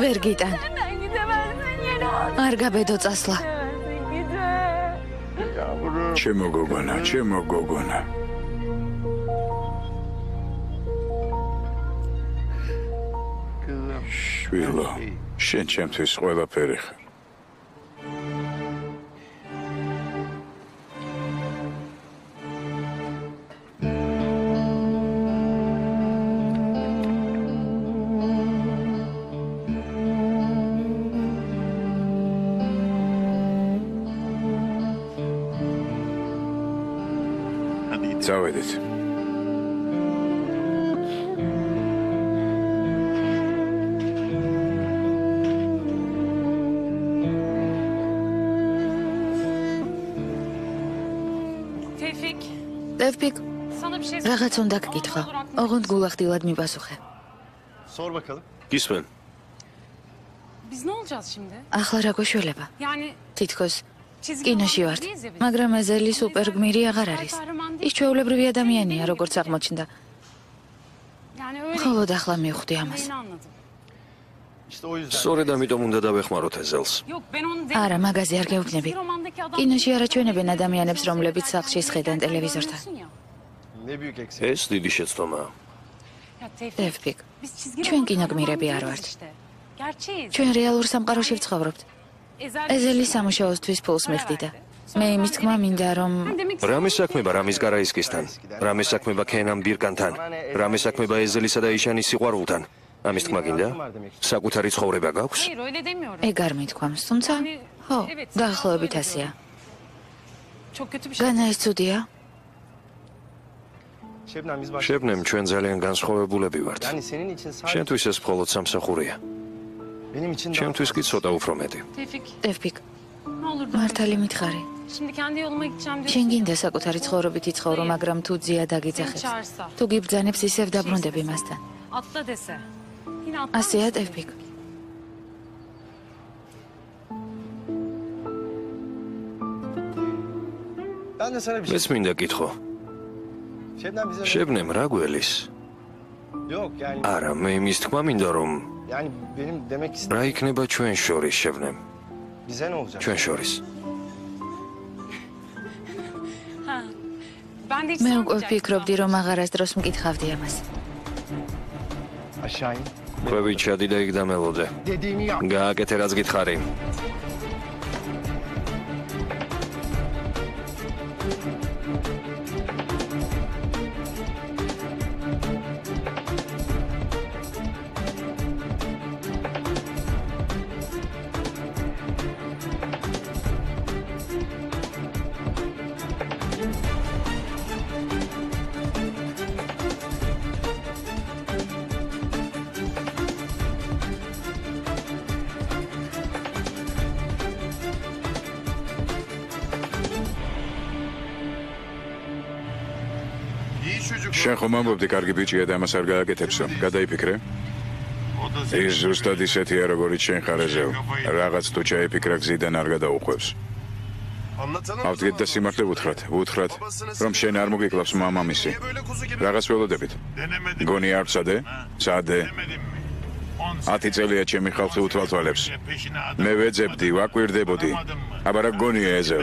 ვერ გიტან. არ გაბედო წასვლა. ჩემო გოგონა, ჩემო გოგონა. შვილო, შენ ჩემთვის ყველაფერი ხარ. წავედით. ტევფიკ, რაღაც უნდა გკითხო. ოღონდ გულახდილად მიპასუხე. გისმენ? ახლა რა გვეშველება? თითქოს კინოში ვართ, მაგრამ ეზელი სუპერგმირი აღარ არის. ის ჩვეულებრივი ადამიანია, როგორც აღმოჩნდა. მხოლოდ ახლა მივხვდი ამას. სწორედ ამიტომ უნდა დავეხმაროთ ეზელს. არა, მაგაზე არ გეუბნები. კინოში არ აჩვენებენ ადამიანებს, რომლებიც სახლში სხედან ტელევიზორთან. ეს დიდი შეცდომაა. ტევფიკ, ჩვენ კინოგმირები არ ვართ. ჩვენ რეალურ სამყაროში ვცხოვრობთ. ეზელი სამუშაოსთვის ფულს მიხდიდა. მე იმის თქმა მინდა რომ რამის საქმება რამის გარაისკისთან, რამის საქმება ქენამ ბირკანთან, რამის საქმება ეზელისა და იშანის სიყვარულთან. ამის თქმა გინდა? საკუთარი ცხოვრება გაქვს? ეგ არ მithქვამს, თუმცა ხო, დაახლოებით ასეა. განა ეს ცუდია? შებნემ, ჩვენ ძალიან განსხვავებულები ვართ. შენთვის ეს მხოლოდ სამსახურია. ჩემთვის კი ცოტა უფრო მეტი. ტევფიკ, მართალი მითხარი. შენ გინდა საკუთარი ცხოვრობით იცხოვრო, მაგრამ თუ ძია დაგიძახებს, თუ გიბრძანებს ისევ დაბრუნდები მასთან. ასეა ტევფიკ. მეც მინდა კითხო. შებნემ რა გველის? არა, მე იმის თქმა მინდა რომ რა იქნება ჩვენ შორის შებნემ? ჩვენ შორის. მე უკვე ვფიქრობდი, რომ აღარასდროს მკითხავდი ამას. ყვევი ჩადი და იქ დამელოდე. გააკეთე რაც გითხარი. შენ ხომ ამბობდი კარგი ბიჭია და ამას არ გააკეთებსო. გადაიფიქრე? ის ზუსტად ისეთია, როგორიც შენ ხარ ეზევ. რაღაც თუ ჩაიფიქრა გზიდან არ გადაუხვევს. ავდგეთ და სიმართლე უთხრათ, რომ შენ არ მოგიკლავს მამამისი. რაღაც ველოდებით. გონი არ წადე? წადე. 10 წელია ჩემი ხალხი უთვალთვალებს. მე ვეძებდი, ვაკვირდებოდი. აბა რა გონია ეზევ?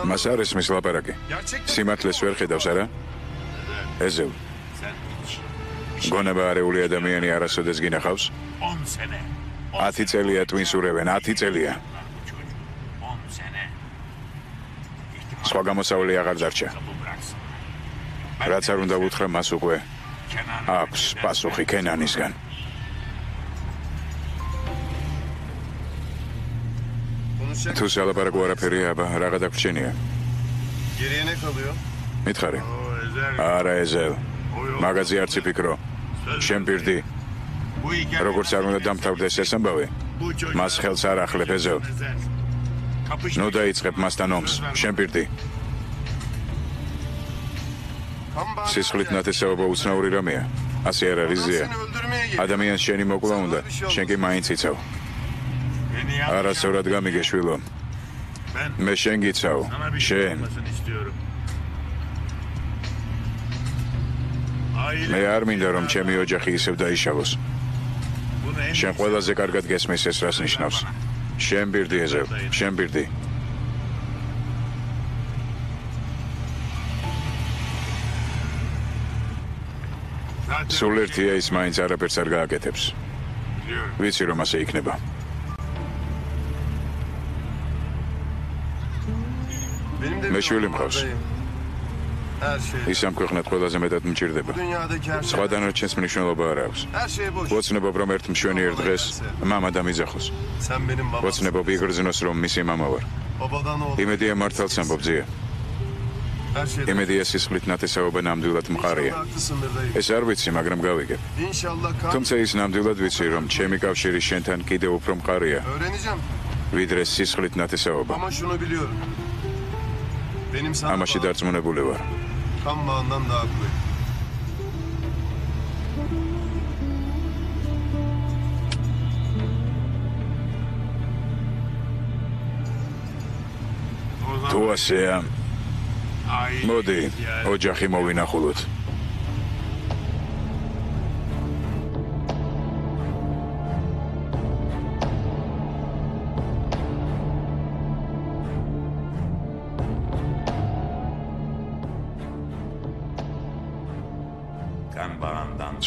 მას არ ესმის ლაპარაკი. სიმართლეს ვერ ხედავს, არა? ეზევ. გონება არეული ადამიანი არასოდეს გინახავს? 10 წელია ტვინს ურევენ, 10 წელია. სხვა გამოსავალი აღარ დარჩა. რაც არ უნდა უთხრა მას უკვე აქვს პასუხი კენანისგან. თუ სალაპარაკო არაფერი, აბა რაღა დაგვრჩენია. მითხარი. არა ეზევ. მაგაზი არც იფიქრო. შენ პირდი. როგორც არ უნდა დამთავრდეს ეს ამბავი, მას ხელს არ ახლებ ეზევ. ნუ დაიწყებ მასთან ომს, შენ პირდი. სისხლით ნათესაობა უცნაური რამეა. ასე არ არის ზია. ადამიანს შენი მოკლა უნდა, შენ კი მაინც იცავ. არასწორად გამიგე შვილო. მე შენ გიცავ, შენ. მე არ მინდა რომ ჩემი ოჯახი ისევ დაიშალოს. შენ ყველაზე კარგად გესმის ეს რას ნიშნავს. შენ პირდი ეზევ, შენ პირდი. სულ ერთია ის მაინც არაფერს არ გააკეთებს. ვიცი რომ ასე იქნება. მე შვილი მყავს. ის ამ ქვეყნად ყველაზე მეტად მჭირდება. სხვა დანარჩენს მნიშვნელობა არ აქვს. ვოცნებობ რომ ერთ მშვენიერ დღეს მამა დამიძახოს. ვოცნებობ იგრძნოს რომ მისი მამა ვარ. იმედია მართალს ამბობ ძია. იმედია სისხლით ნათესაობა ნამდვილად მყარია. ეს არ ვიცი, მაგრამ გავიგებ. თუმცა ის ნამდვილად ვიცი, რომ ჩემი კავშირი შენთან კიდევ უფრო მყარია, ვიდრე სისხლით ნათესაობა. ამაში დარწმუნებული ვარ. თუ ასეა, მოდი, ოჯახი მოვინახულოთ.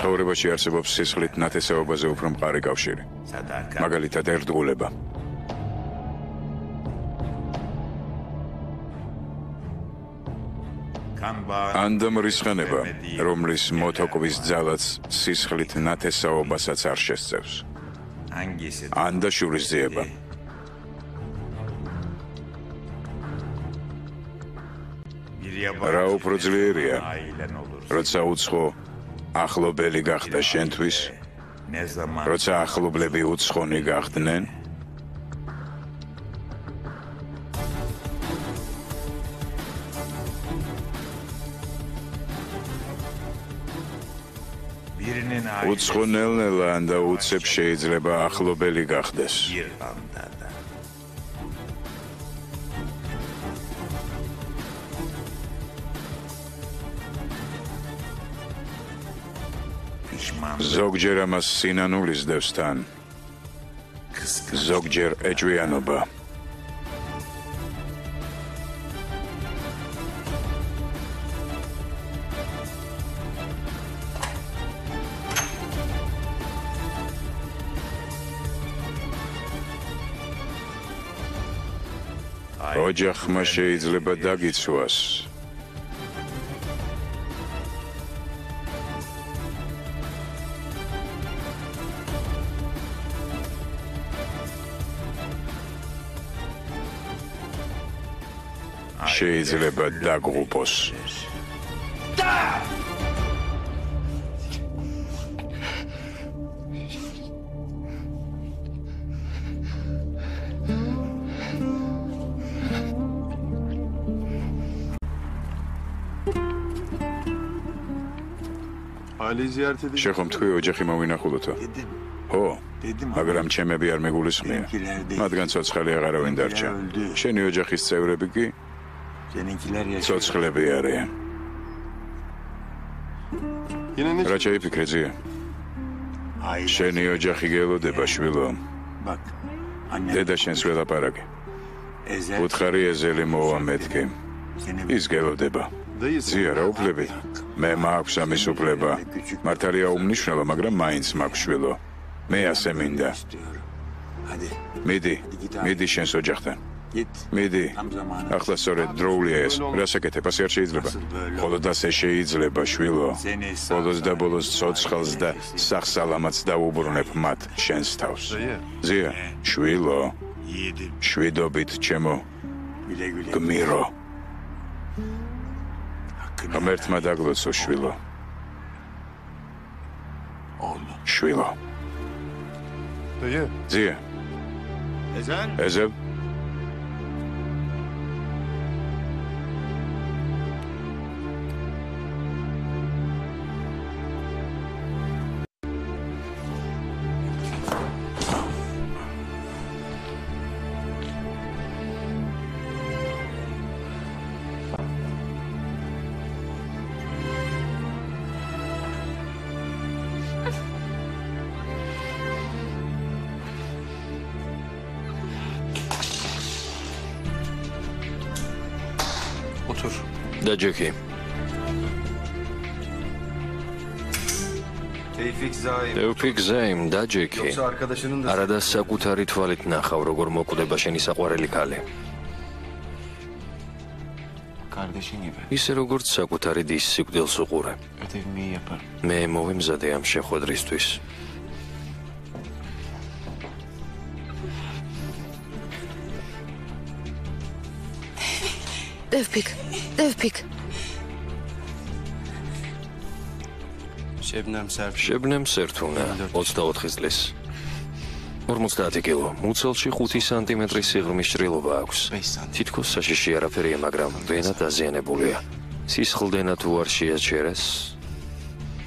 ცხოვრებაში არსებობს სისხლით ნათესაობაზე უფრო მყარი კავშირი. მაგალითად ერთგულება. ანდა მრისხანება, რომლის მოთოკვის ძალაც სისხლით ნათესაობასაც არ შესწევს. ანდა შურისძიება. რა უფრო ძლიერია, როცა უცხო ახლობელი გახდა შენთვის, როცა ახლობლები უცხონი გახდნენ, უცხო ნელ-ნელა და უცებ შეიძლება ახლობელი გახდეს. ზოგჯერ ამას სინანულის დევს თან, ზოგჯერ ეჭვიანობა. ოჯახმა შეიძლება დაგიცვას. შეიძლება დაგღუპოს. შეხომ თქვი ოჯახი მოვინახულოთო? ხო, მაგრამ ჩემები არ მეგულისხმია. მათგან ცოცხალი აღარავინ დარჩა. შენი ოჯახის წევრები კი ცოცხლები არიან. რა შეიფიქრე ძია? შენი ოჯახი გელოდება, შვილო. დედა შენს ველაპარაკე. უთხარი ეზელი მოვა მეთქი. ის გელოდება. ძია რა უფლები? მე მაქვს ამის უფლება. მართალია უმნიშვნელო, მაგრამ მაინც მაქვს შვილო. მე ასე მინდა. მიდი შენს ოჯახთან. მიდი. ახლა სწორედ დროულია ეს. რას აკეთებ? ასე არ შეიძლება. მხოლოდ ასე შეიძლება, შვილო. ბოლოს და ბოლოს ცოცხალს და სახსალამაც დაუბრუნებ მათ შენს თავს. ძია, შვილო. შვიდობით ჩემო გმირო. ღმერთმა დაგლოცო, შვილო. შვილო. ძია. ეზელ. დაჯექი. Tevfik Zaim, დაჯექი. არადა საკუთარი თვალით ნახავ, როგორ მოკვდება შენი საყვარელი ქალი. ისე როგორც საკუთარი დის სიკვდილს უყურე. მე მოვიმზადე ამ შეხვედრისთვის. Tevfik. შებნემ სერთუნა 24 წლის. 50 კილო, მუცელში 5 სანტიმეტრის სიღრმის ჭრილობა აქვს. თითქოს საშიში არაფერია, მაგრამ ვენა დაზიანებულია. სისხლდენა თუ არ შეაჩერეს,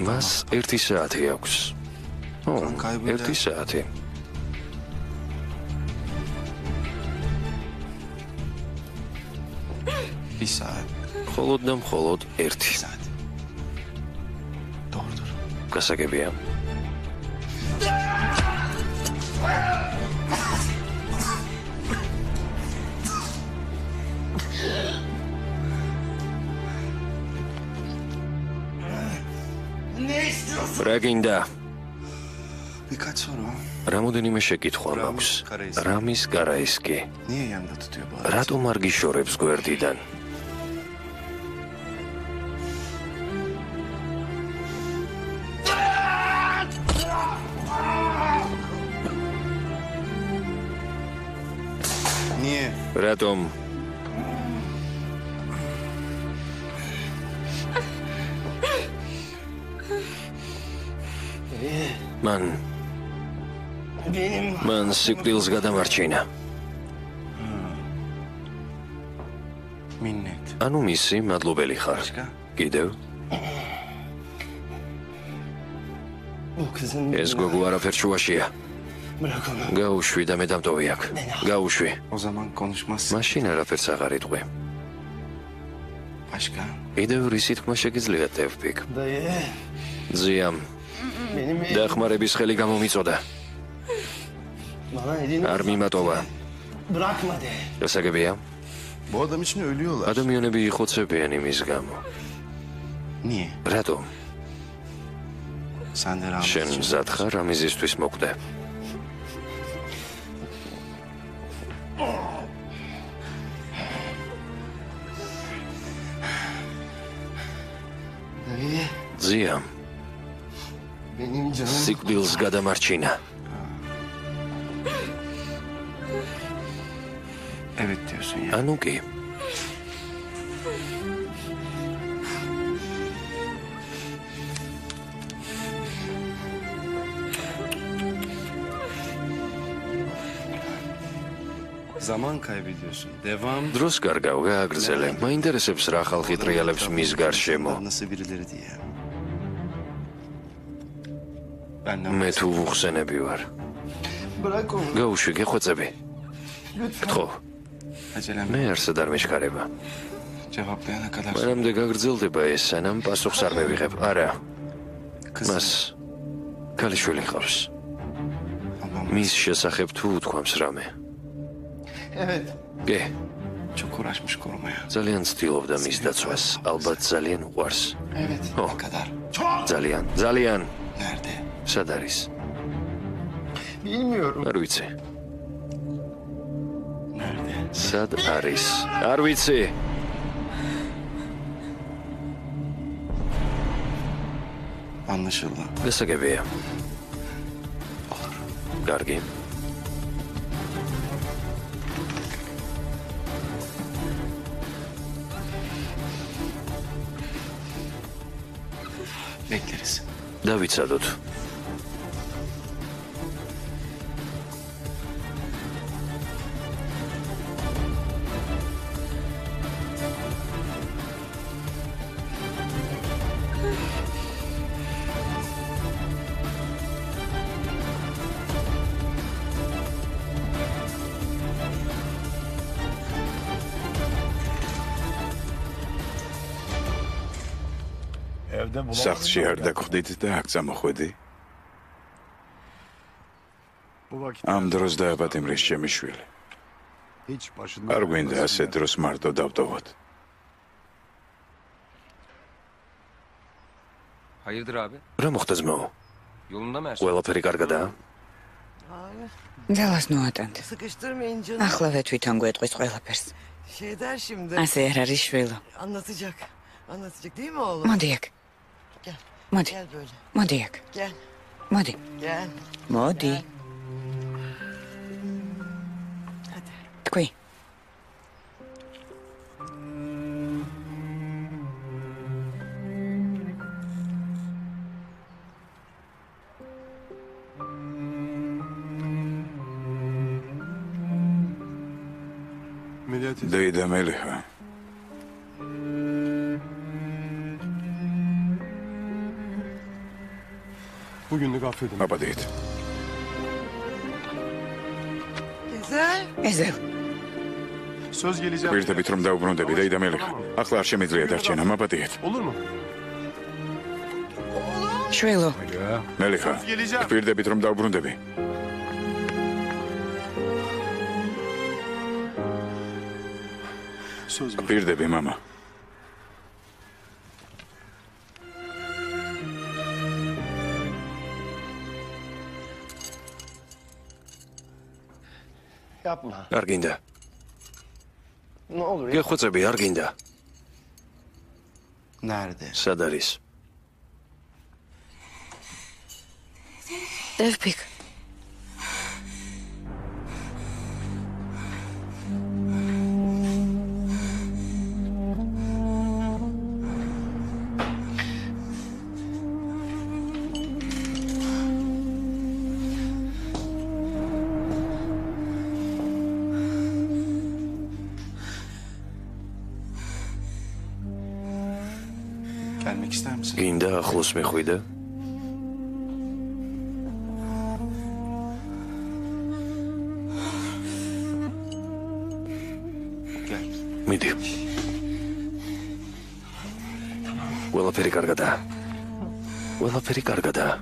მას 1 საათი აქვს. 1 საათი. მხოლოდ და მხოლოდ 1. გასაგებია. რა გინდა? რამოდენიმე შეკითხვა მაქვს. რამის კარაისკი? რატომ არ გიშორებს გვერდიდან? რატომ? მან სიკვდილს გადამარჩინა. ანუ მისი მადლობელი ხარ. კიდევ? ეს გოგო არაფერ შუაშია. გაუშვი და მე დამტოვი აქ. გაუშვი. მაშინ არაფერს აღარ იტყვი. კიდევ რისი თქმა შეგიძლია, Tevfik? ძიამ. დახმარების ხელი გამომიწოდა. არ მიმატოვა. გასაგებია? ადამიანები იხოცებიან იმის გამო. რატომ? შენ მზად ხარ ამიზისთვის მოკვდე? ძიამ. სიკვდილს გადამარჩინა. ანუ კი. დროს კარგავ, გააგრძელე. მაინტერესებს რა ხალხი ტრიალებს მის გარშემო. მე თუ უხსენები ვარ. გაუშვი, გეხვეწები. ხო. მე არსად არ მეჩქარება. მანამდე გაგრძელდება ეს, სანამ პასუხს არ მევიღებ. არა. მას ქალიშვილი ჰყავს. მის შესახებ თუ უთქვამს რამე? გე. ძალიან ცდილობდა მის დაცვას, ალბათ ძალიან უყვარს. ხო. ძალიან. სად არის? არ ვიცი. სად არის? არ ვიცი. გასაგებია. კარგი. დავიცადოთ. სახლში არ დაგხვდით და აქ წამოხვედი? ამ დროს დააპატიმრეს ჩემი შვილი. არ გვინდა ასეთ დროს მარტო დავტოვოთ. რა მოხდა ძმაო? ყველაფერი კარგადაა? ძალას ნოატანთ. ახლავე თვითონ გვეტყვის ყველაფერს. ასე არ არის შვილო. მოდი აქ. მოდი აქ. მოდი. თქვი. დეიდა მელიხა. აბადეთ. ეზელ. გვერდებით რომ დაუბრუნდები დეიდა მელიხა. ახლა არ შემიძლია დარჩენა, აბადეთ. შვილო. მელიხა, გვერდებით რომ დაუბრუნდები. გვერდები, мама. არ გინდა. გეხვეწები, არ გინდა. სად არის? დევფიქ. გინდა ახლოს მიხვიდე? მიდი. ყველაფერი კარგადაა. ყველაფერი კარგადაა.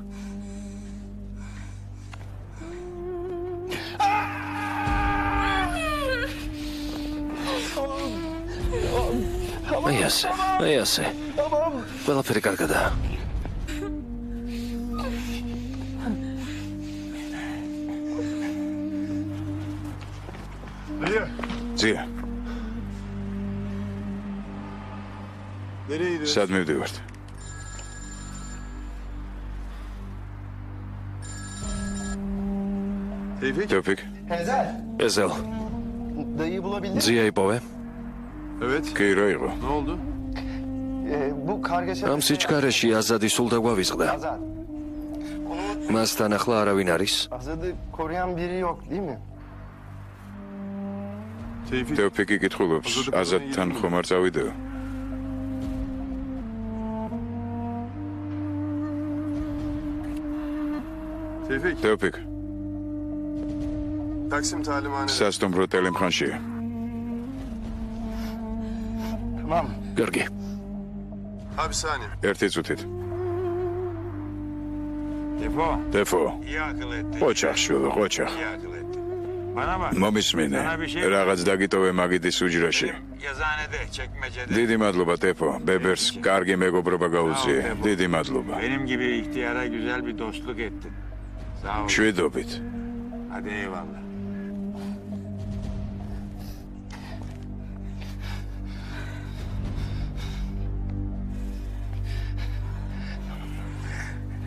აი ასე. ყველაფერი კარგადაა. ზია. სად მივდივართ? Tevfik. ეზელ. ზია იპოვე? კი, რა იყო? ამ სიჩქარეში აზადი სულ დაგვავიწყდა. მასთან ახლა არავინ არის? Tevfikი კითხულობს, აზადთან ხომ არ წავიდეო? Tevfik. Taksim talimhanesi. სასტუმრო ტელემხანშია. Tamam. Gargi. Abi saniye. ერთი წუთით. Tefo. Tefo. İyi akıl ettin. Qoçaq შვილო, qoçaq. İyi akıl ettin. Bana bak. მომისმინე. რაღაც დაგიტოვე მაგიდის უჯრაში. Yazanede, çekmecede. დიდი მადლობა, Tefo. ბებერს კარგი მეგობრობა გაუწიე. დიდი მადლობა. Benim gibi ihtiyara güzel bir dostluk ettin. Sağ ol. შვიდობით. Hadi eyvallah.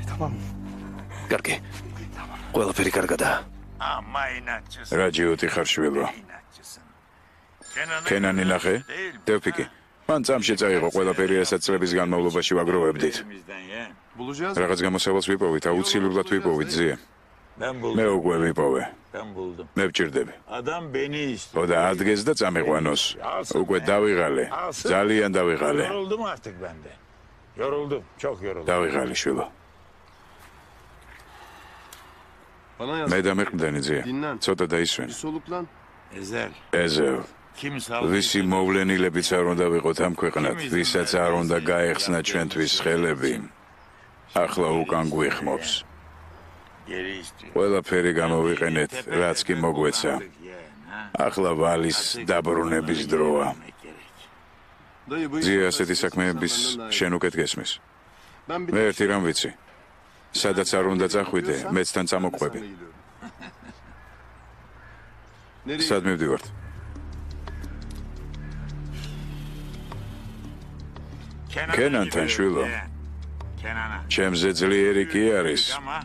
Tamam. Gargi. ყველაფერი კარგადაა. Ama inatçısın. რა ჯიუტი ხარ შვილო? İnatçısın. ქენანი ნახე? Tevfik. მან წამში წაიღო ყველაფერი, რასაც წლების განმავლობაში ვაგროვებდით. Elimizden ye. Bulacağız. რაღაც გამოსავალს ვიპოვით, აუცილებლად ვიპოვით, ზია. Ben მე buldum. უკვე ვიპოვე. Ben buldum. მე ვჭირდები. Adam beni istiyor. ოდა ადგეს და წამიყვანოს. უკვე დავიღალე. ძალიან დავიღალე. Yoruldum artık ben de. Yoruldum. Çok yoruldum. დავიღალე შვილო. Bana yaz. მე დამეყდენი ზია. Dinlen. ცოტა დაისვენ. Bir soluklan. Ezel. ეზევ. Kim ვისი მოვლენილებიც არ უნდა ვიყოთ ამ ქვეყნად, ვისაც არ უნდა გაეხსნა ჩვენთვის ხელები. ახლა უკან გვიხმობს. Geri istiyor. ყველაფერი გამოვიყენეთ, რაც კი მოგვეცა. ახლა ვალის დაბრუნების დროა. Dayı bu ზია ასეთი საქმეების შენ უკეთ გესმის. Ben bir მე ერთი რამ ვიცი. სადაც არ უნდა წახვიდე, მეც თან წამოყვები. Nereye? სად მივდივართ? Kenan'tan şulo. Kenan'a. ჩემზე ძლიერი კი არის, Ama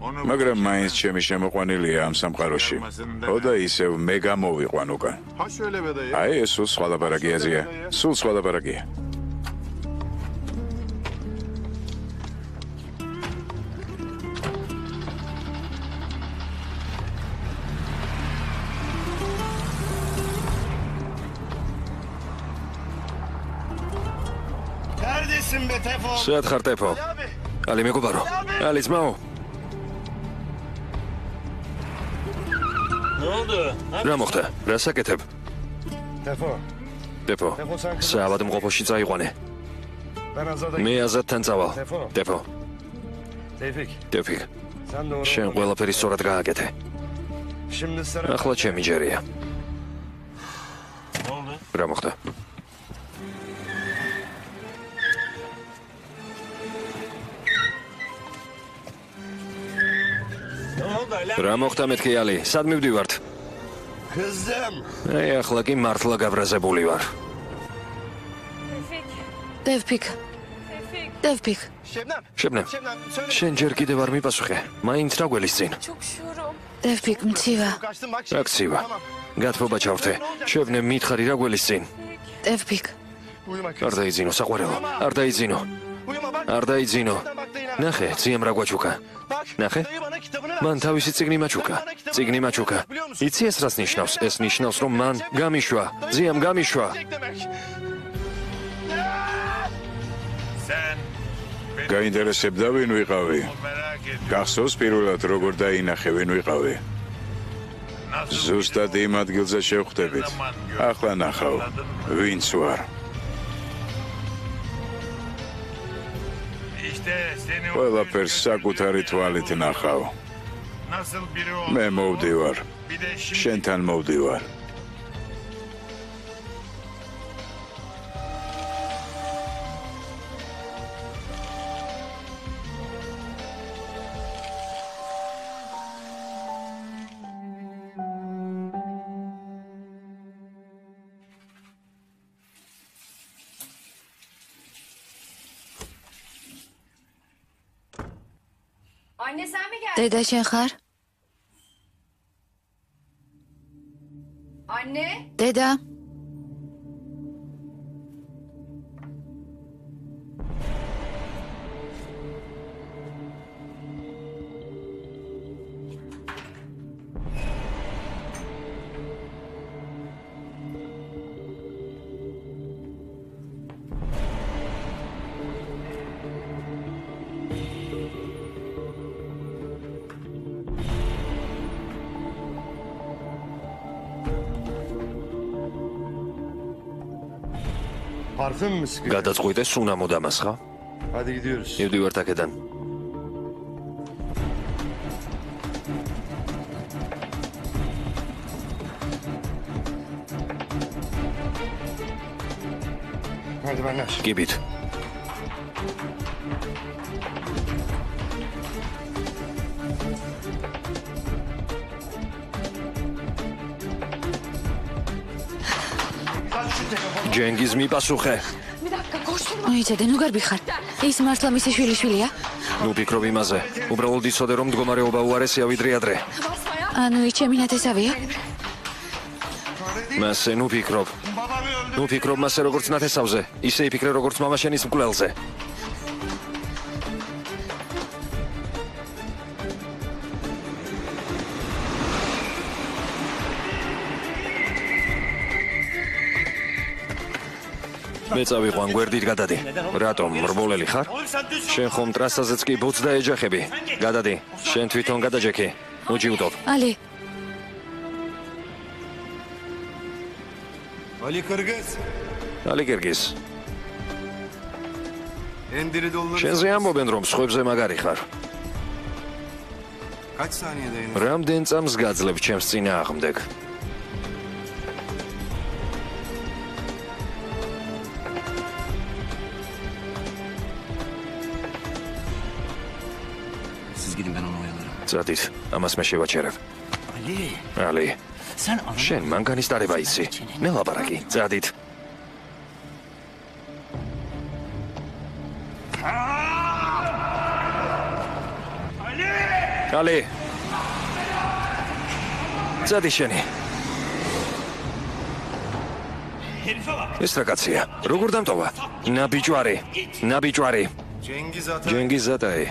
onu მაგრამ მაინც ჩემი შემოყვანილია ამ სამყაროში. ოდა ისევ მე გამოვიყვან უკან. Ha şöyle be dayı. აი ეს სულ სხვა ლაპარაკია ზია. სულ სხვა ლაპარაკია. Neredesin be Tefo? Სად ხარ ტეფო? ალი მეგობარო. ალი ძმაო. Ne oldu? რა მოხდა? რა საკეთებ? Tefo. ტეფო. საავადმყოფოში წაიყვანე. Ben Azad'a მე აზადთან წავალ. ტეფო. Tevfik. ტეფიკ. Sen doğru. შენ ყველაფერი სწორად გააკეთე. Şimdi sıra. ახლა ჩემი ჯერია. Ne oldu? რა მოხდა? Ne oldu öyle? რა მოხდა მეთქი ალი? სად მივდივართ? Kızım. აი ახლა კი მართლა გაბრაზებული ვარ. Tevfik. Tevfik. Şebnem. შებნემ. Şebnem söyle. შენ ჯერ კიდევ არ მიპასუხე. მაინც რა გველისწინ? Tevfik, მცივა. Kaçtım bak. რა ქცივა? გათბობა ჩავთე. შებნემ მითხარი რა გველისწინ? Tevfik. Uyuma kız. არ დაიძინო საყვარელო. არ დაიძინო. Uyuma bak. არ დაიძინო. Bak da yine. ნახე, ძიემ რა გვაჩუკა. Bak. ნახე. Dayı bana kitabını ver. მან თავისი ციგნი მაჩუკა. ციგნი მაჩუკა. იცი ეს რას ნიშნავს? ეს ნიშნავს, რომ მან გამიშვა. ძიემ გამიშვა. Çek demek. Sen beni გაინტერესებდა ვინ ვიყავი? merak ediyorsun. გახსოვს პირველად როგორ დაინახე ვინ ვიყავი? Nasıl? ზუსტად იმ ადგილზე შევხვდებით. ახლა ნახავ, ვინც ვარ. İşte seni o ყველაფერს საკუთარი თვალით ნახავ. nasıl biri მე oldu? მოვდივარ. Bir de şimdi შენთან მოვდივარ. Anne sen mi geldin? დედა შენ ხარ? Anne. დედა. Parfüm mü sıkıyor? გადაწყვიტე სუნამო დამასხა. Hadi gidiyoruz. მივდივართ აქედან. Merdivenler. კიბით. ჯენგიზ მიპასუხე. მოიცადე, ნუ გარბი ხარ. ის მართლა მისი შვილიშვილია? ნუ ფიქრობ იმაზე. უბრალოდ იცოდე რომ მდგომარეობა უარესია ვიდრე ადრე. ანუ ის ჩემი ნათესავია? მასე ნუ ფიქრობ. ნუ ფიქრობ მასე როგორც ნათესავზე. ისე იფიქრე როგორც მამა შენის მკვლელზე. მე წავიყვან გვერდით გადადი. რატომ მრბოლელი ხარ? შენ ხომ ტრასაზეც კი ბოც დაეჯახები. გადადი. შენ თვითონ გადაჯექი. უჯიუტობ. ალი, Ali Kırgız. ალი კირგიზ. Endiri dolları. შენზე ამბობენ რომ სხვებზე მაგარი ხარ. Kaç saniyede iner? რამდენ წამს გაძლებ ჩემს წინააღმდეგ? Siz gidin ben onu oyalarım. წადით, ამას მე შევაჩერებ. ალი, Sen შენ მანგანის დარება იცი. ნელაპარაკი, წადით. ალი. წადი შენი. ეს რა კაცია? როგორ დამტოვა? ნაბიჯვარი. Cengiz Ata. ჯენგიზ ზატაი.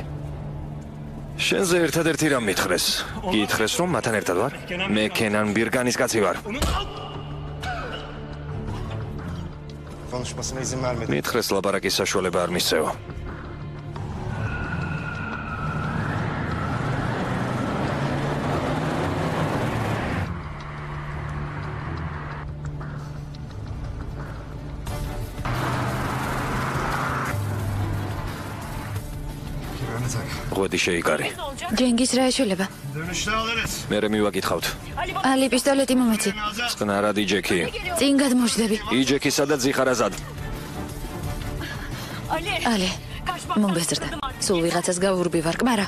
შენზე ერთადერთი რამ მითხრეს. გითხრეს რომ მათთან ერთად ვარ? მე კენან ბირგანის კაცი ვარ. Konuşmasına izin vermedi. მითხრეს ლაპარაკის საშუალება არ მისცეო. Kemerini tak. ღვედი შეიკარი. ჯენგის რა ეშველება? Dönüşte alırız. მე მივაკითხავთ. ალი, პისტოლეტი მომეცი. წყნარად იჯექი. წინ გადმოждები. იჯექი სადაც ზიხარაზად. ალი, მომბეზრდა. სულ ვიღაცას გავურბი ვარ, კმარა.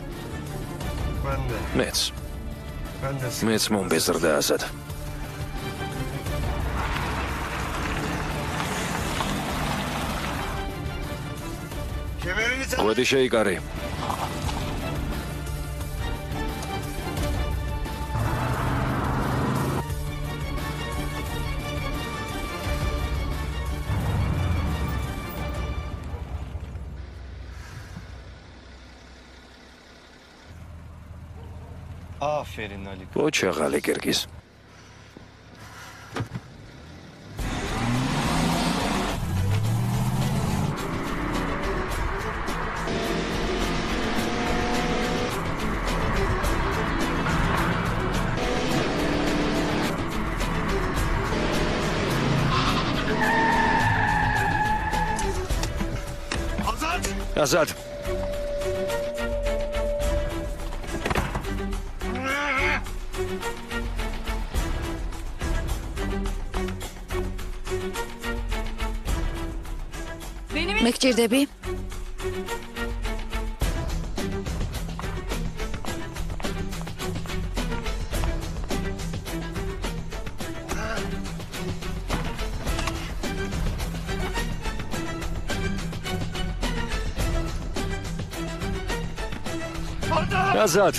Ben de. მეც. Ben de. მეც მომბეზრდა ასად. Kemerini tak. ღვედი შეიკარი. Aferin Ali. ოჩაღ ალი კირგიზ. Azat. აზად. მე გჭირდები? აზად.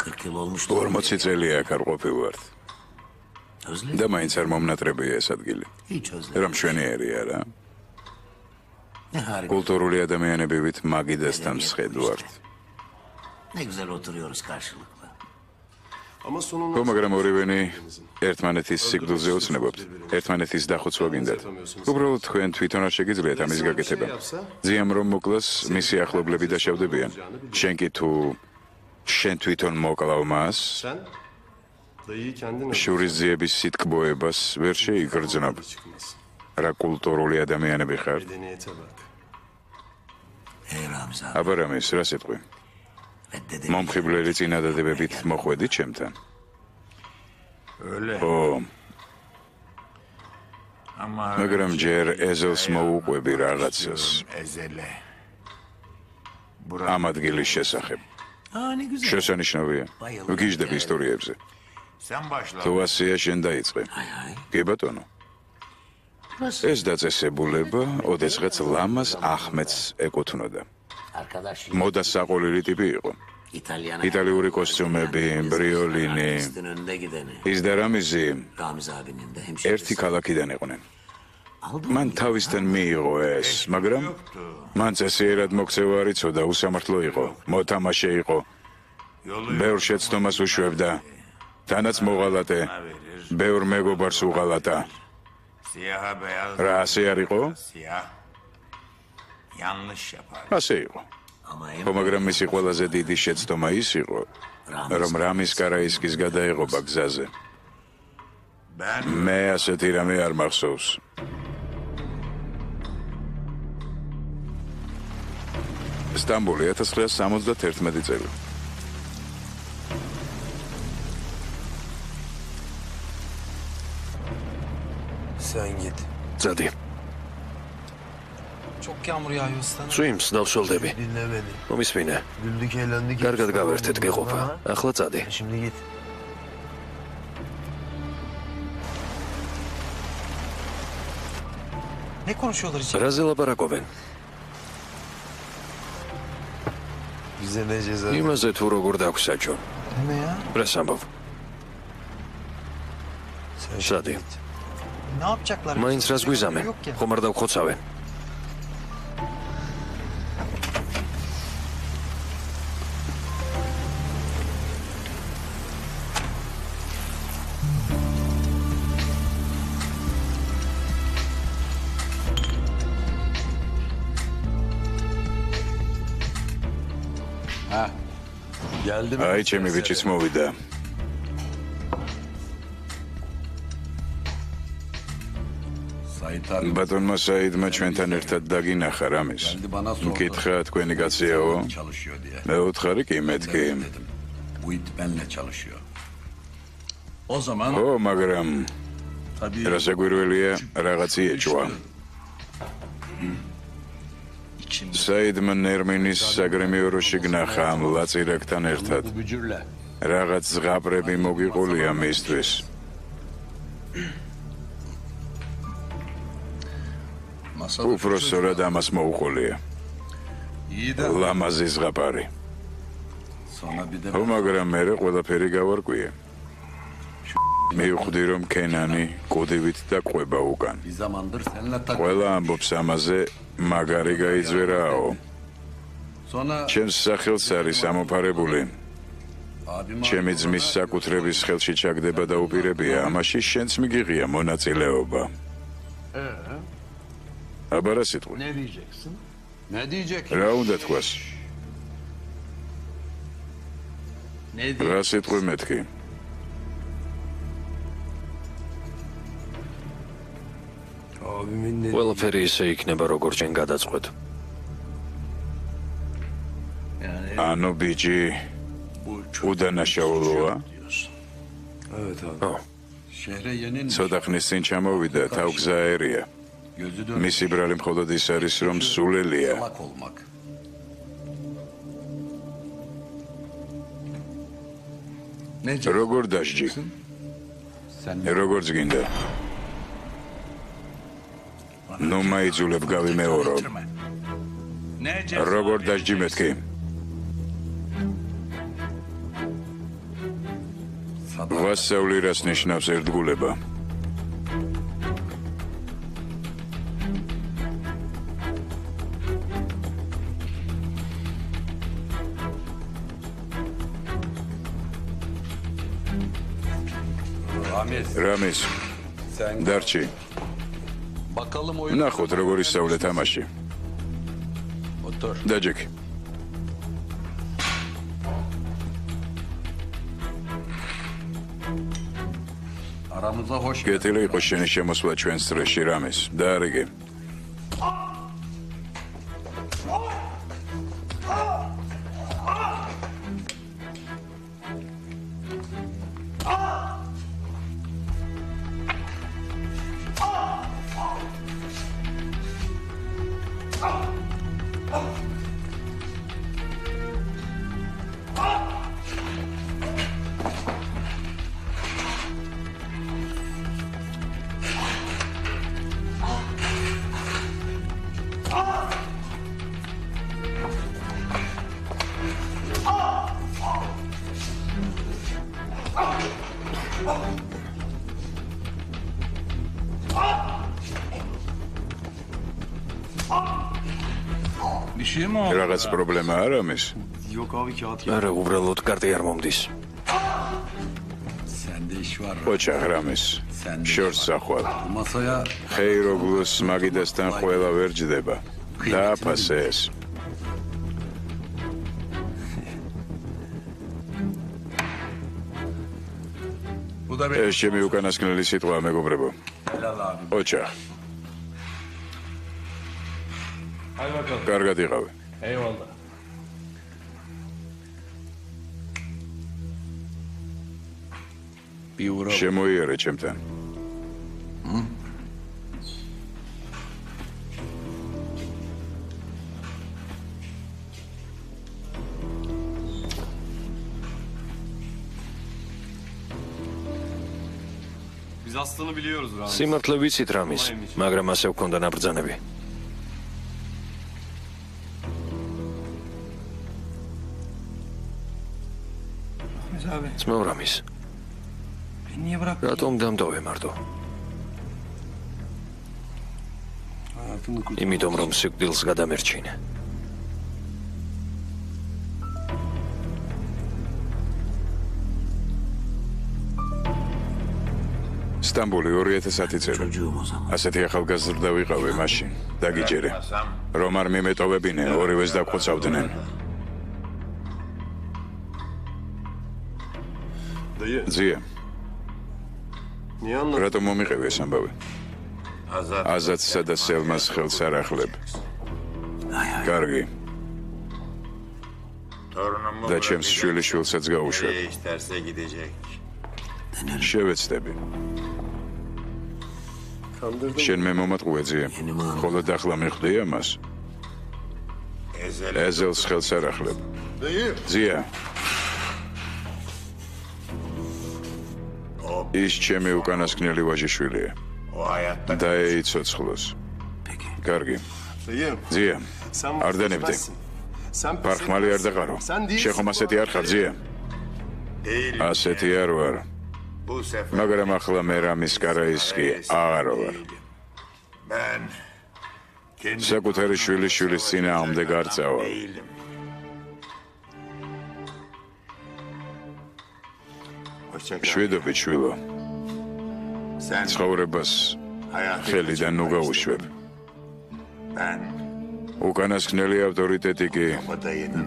40 წელია აქ არ ყოფილვართ. და მაინც არ მომნატრებია ეს ადგილი. რა მშვენიერია რა. კულტურული ადამიანები ვით მაგიდასთან მსხედვართ. მაგრამ ორივენი ერთმანეთის სიკვდილზე ოცნებობთ, ერთმანეთის დახოცვა გინდათ. უბრალოდ თქვენ თვითონ არ შეგიძლიათ ამის გაკეთება. ძიამ რომ მოკლას, მისი ახლობლები დაშავდებიან. შენ კი თუ შენ თვითონ მოკლავ მას, შურის ძიების სიტკბოებას ვერ შეიგრძნობ. რა კულტურული ადამიანები ხართ? აბა რამის, რა სიტყვი? მომხიბვლელი წინადადებებით მოხვედი ჩემთან? მაგრამ ჯერ ეზელს მოუყვები რაღაცას. ამ ადგილის შესახებ. შესანიშნავია. ვგიჟდები ისტორიებზე. თუ ასეა შენ დაიწყე. კი ბატონო. ეს დაწესებულება ოდესღაც ლამაზ ახმედს ეკუთვნოდა. მოდა საყოლირი ტიპი იყო. იტალიური კოსტიუმები, ბრიოლინი, ის და რამიზი ერთი ქალაქიდან იყვნენ. მან თავისთან მიიღო ეს, მაგრამ მან წესიერად მოქცევა არ იცოდა, უსამართლო იყო, მოთამაშე იყო. ბევრ შეცდომას უშვებდა, თანაც მოღალატე, ბევრ მეგობარს უღალატა. რა ასე არ იყო? ასე იყო. მაგრამ მისი ყველაზე დიდი შეცდომა ის იყო, რომ რამის კარაისკის გადაეღობა გზაზე. მე ასეთი რამე არ მახსოვს. სტამბოლი 1971 წელი. Sen git. Zadi. Çok yağmur yağıyor usta. Suyums davşoldები. Dinle beni. მომისმინე. Güldük eğlendik. Კარგად გავერთეთ გეყოფა. ახლა წადი. Şimdi git. Ne konuşuyorlar içeride? რაზე ლაპარაკობენ? Bize ne ceza? იმაზე თუ როგორ დაგვსაჯო. Ne ya? რას ამბობ? Zadi. Ne yapacaklar? მაინც რას გვიზამენ? Yok ya. ხომ არ დავხოცავენ? Geldi mi? აი ჩემი ბიჭიც მოვიდა. ბატონმა საიდმა ჩვენთან ერთად დაგინახა რამის. მკითხა თქვენი კაციაო? მე ვუთხარი კი მეთქი. ო, მაგრამ რა საგვირველია, რაღაც იეჭვა. საიდმა ნერმინის საგრემიოროში გნახა ამ ლაწირაკთან ერთად. რაღაც ზღაპრები მოგიყოლია მისთვის. უბრალოდ ამას მოუყოლია. ლამაზი ზღაპარი. მაგრამ მე ყველაფერი გავარკვიე. მივხვდი რომ კენანი კოდივით დაყვება უკან. ყველა ამბობს ამაზე, მაგარი გაიძვერაო. ჩემს სახელს არის ამოფარებული. ჩემი ძმის საკუთრების ხელში ჩაგდება და უპირებია, ამაში შენც მიგიღია მონაწილეობა. აბა რა სიტყვი? რა უნდა თქვას? რა სიტყვი მეთქი? ყველაფერი ისე იქნება, როგორც შენ გადაწყვეტ. ანუ ბიჭი უდანაშაულოა? ცოტა ხნის წინ ჩამოვიდა, თავგზა ერია. მისი ბრალი მხოლოდ ის არის, რომ სულელია. როგორ დასჯი? როგორც გინდა. ნუ მაიძულებ გავიმეორო. როგორ დასჯი მეთქი? ვასწავლი რას ნიშნავს ერთგულება. რამის დარჩი ნახოთ როგორ ისწავლე თამაში დაჯექი კეთილი იყოს შენი შემოსვლა ჩვენს წრეში რამის დაარიგე რაღაც პრობლემა არ ამის? არა, უბრალოდ კარტი არ მომდის. ოჩახ რამის, შორს სახვალ. ხეიროგლუს მაგიდასთან ყველა ვერ ჯდება. დააფასე ეს. ეს ჩემი უკანასკნელი სიტყვა, მეგობრებო. ოჩახ. კარგად იყავი. შემოიარე ჩემთან. სიმართლე ვიცით რამის, მაგრამ ასე ვქონდა ნაბრძანები. ძმაო რამის. რატომ დამტოვე მარტო? იმიტომ რომ სიკვდილს გადამერჩინე. სტამბული 2010 წელი. ასეთი ახალგაზრდა ვიყავი მაშინ. დაგიჯერე. რომ არ მიმეტოვებინე, ორივეს დაგხოცავდნენ. ზია. რატომ მომიყევი ეს ამბავი? აზატსა და სელმას ხელს არ ახლებ. კარგი. და ჩემს შვილიშვილსაც გაუშვებ. შევეცდები. შენ მე მომატყუე ზია. ხოლო ახლა მიხვდი ამას? ეზელს ხელს არ ახლებ. ზია. ის ჩემი უკანასკნელი ვაჟიშვილია. დაეიცოცხლოს. კარგი. ზია, არ დანებდე. პარხმალი არ დაყარო. შეხომ ასეთი არ ხარ, ზია? ასეთი არ ვარ. მაგრამ ახლა მე რამის კარაისკი აღარ ვარ. საკუთარი შვილიშვილის წინააღმდეგ არ წავალ. შვიდობით შვილო. ცხოვრებას ხელიდან ნუ გაუშვებ. უკანასკნელი ავტორიტეტი კი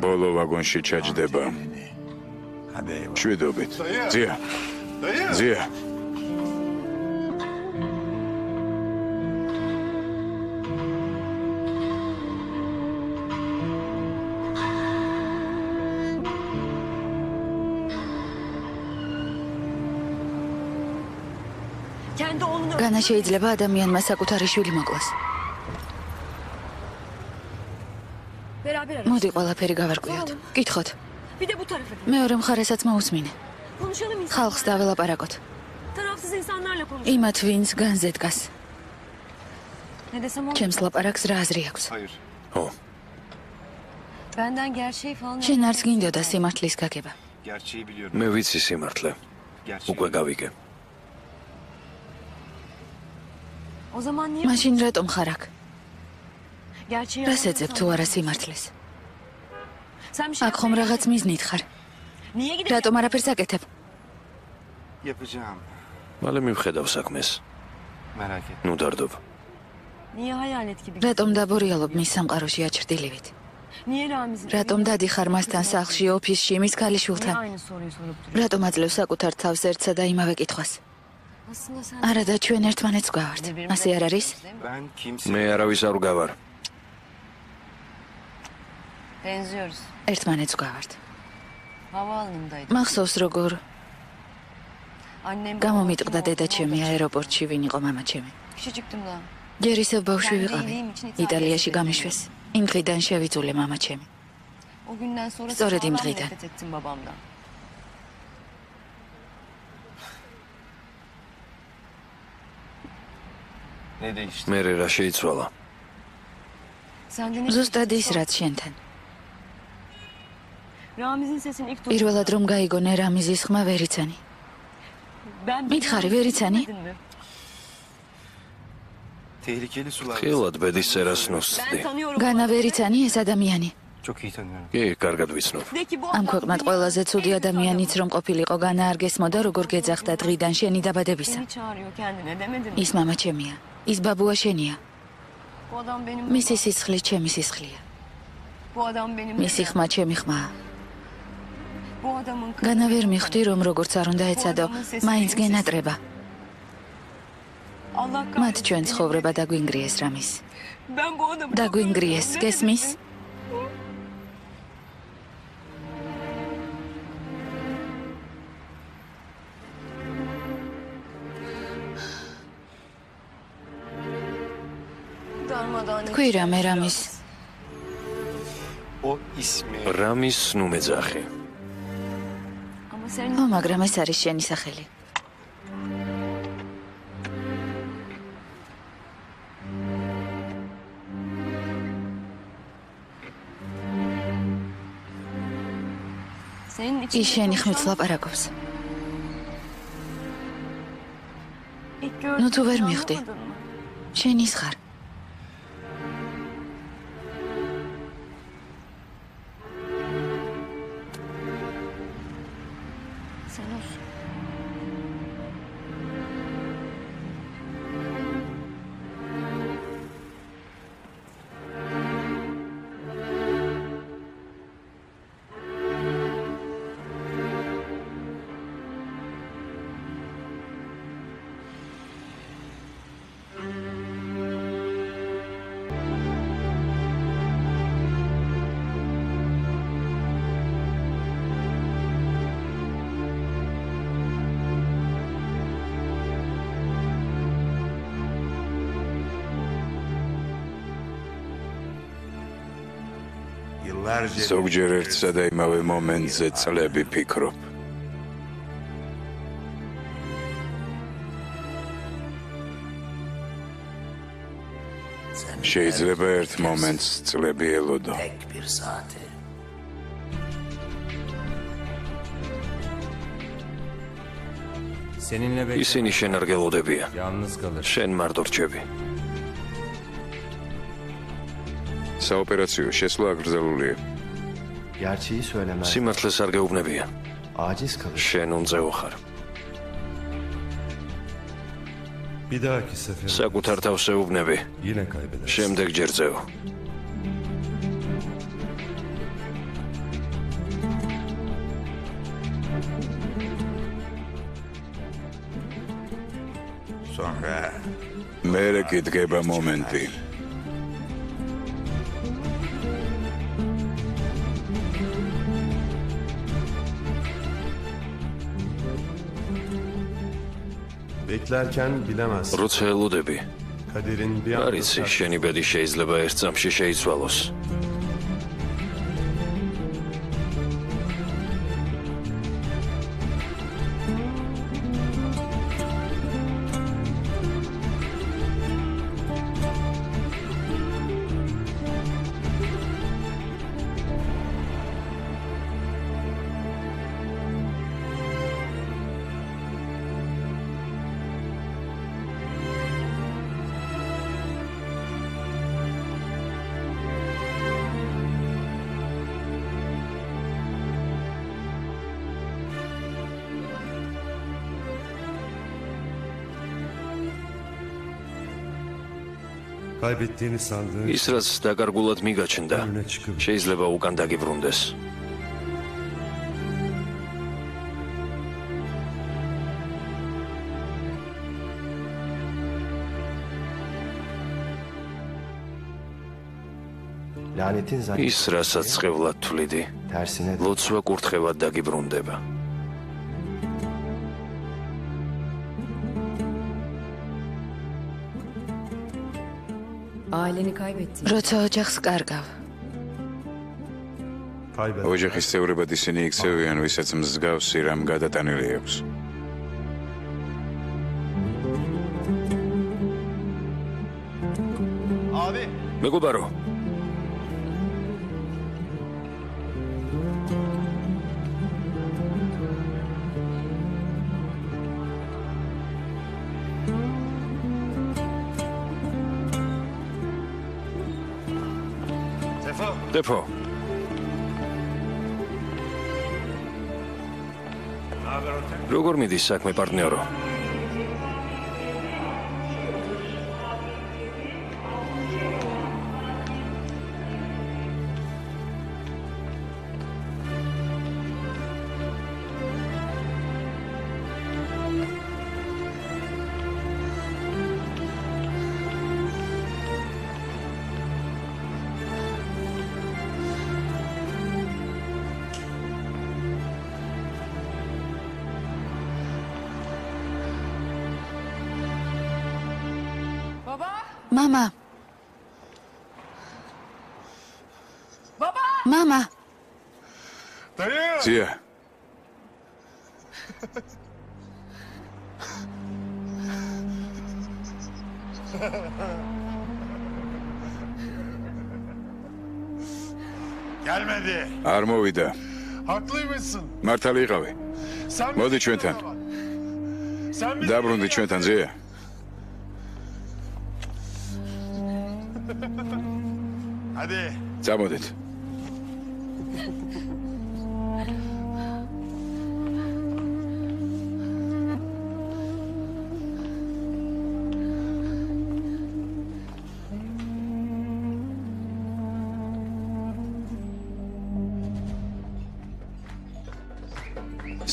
ბოლო ვაგონში ჩაჯდება. შვიდობით. ზია. ზია. განა შეიძლება ადამიანმა საკუთარი შვილი მოკლას. მოდი ყველაფერი გავარკვიოთ. კითხოთ. მეორე მხარესაც მოусმინე. ხალხს დაველაპარაკოთ. იმათ ვინც განზე დგას. ჩემს ლაპარაკს რა აზრი აქვს? ხო. შენ არც გინდოდა სიმართლის გაგება. მე ვიცი სიმართლე. უკვე გავიგე. მაშინ რატომ ხარ აქ? რას ეძებ თუ არა სიმართლეს? აქ ხომ რაღაც მიზნით ხარ? რატომ არაფერს აკეთებ? მალე მივხედავ საქმეს. ნუ დარდობ. რატომ დაბორიალობ მის სამყაროში აჩრდილივით? რატომ დადიხარ მასთან სახლში, ოფისში, მის ქალიშვილთან? რატომ აძლევ საკუთარ თავს ერთსა და იმავე კითხვას? არა და ჩვენ ერთმანეთს გვავართ. ასე არ არის? მე არავის არ ვგავარ. ერთმანეთს გვავართ. მახსოვს როგორ გამომიტყდა დედაჩემი აეროპორტში ვინ იყო მამაჩემი. ჯერ ისევ ბავშვი ვიყავი. იტალიაში გამიშვეს. იმ დღიდან შევიძულე მამაჩემი. სწორედ იმ დღიდან. მერე რა შეიცვალა? ზუსტად ის რაც შენთან. პირველად რომ გაიგონე რამიზის ხმა ვერიცანი. მითხარი ვერიცანი? ხილად ბედის წერას ნოსწდი. განა ვერიცანი ეს ადამიანი. კი, კარგად ვიცნობ. ამ ქვეყნად ყველაზე ცუდი ადამიანიც რომ ყოფილიყო განა არ გესმოდა როგორ გეძახდა დღიდან შენი დაბადებისა. ის მამაჩემია. ის ბაბუა შენია. მისი სისხლი ჩემი სისხლია. მისი ხმა ჩემი ხმაა. განა ვერ მიხვდი რომ როგორც არ უნდა ეცადო, მაინც გენატრება. მათ ჩვენ ცხოვრება დაგვინგრიეს რამის. დაგვინგრიეს, გესმის? თქვი რამე რამის. რამის ნუ მეძახი. მაგრამ ეს არის შენი სახელი. ის შენი ხმით ლაპარაკობს. ნუ თუ ვერ მიხვდი. შენ ის ხარ. ზოგჯერ ერთსა და იმავე მომენტზე წლები ფიქრობ. შეიძლება ერთ მომენტს წლები ელოდო. ისინი შენ არ გელოდებიან. შენ მარტო რჩები. საოპერაციო შესვლა აგრძელულია. სიმართლეს არ გეუბნებიან. შენ უმწეო ხარ. საკუთარ თავს ეუბნები. შემდეგ ჯერ წეო. მერე კი დგება მომენტი. როცა ელოდები, არ იცი, შენი ბედი შეიძლება ერთ წამში შეიცვალოს. ის რაც დაკარგულად მიგაჩნდა, შეიძლება უკან დაგიბრუნდეს. ის რასაც წევლად თვლიდი, ლოცვა კურთხევად დაგიბრუნდება. როცა ოჯახს კარგავ. ოჯახის წევრებად ისინი იქცევიან, ვისაც მსგავსი რამ გადატანილი აქვს. მეგობარო, დეფო. როგორ მიდის საქმე, პარტნიორო? Mama. Mama. Zia. Gelmedi. არ მოვიდა. Haklıymışsın. მართალი იყავი. მოდი ჩვენთან. დაბრუნდი ჩვენთან, ზია. Hadi. წამოდით.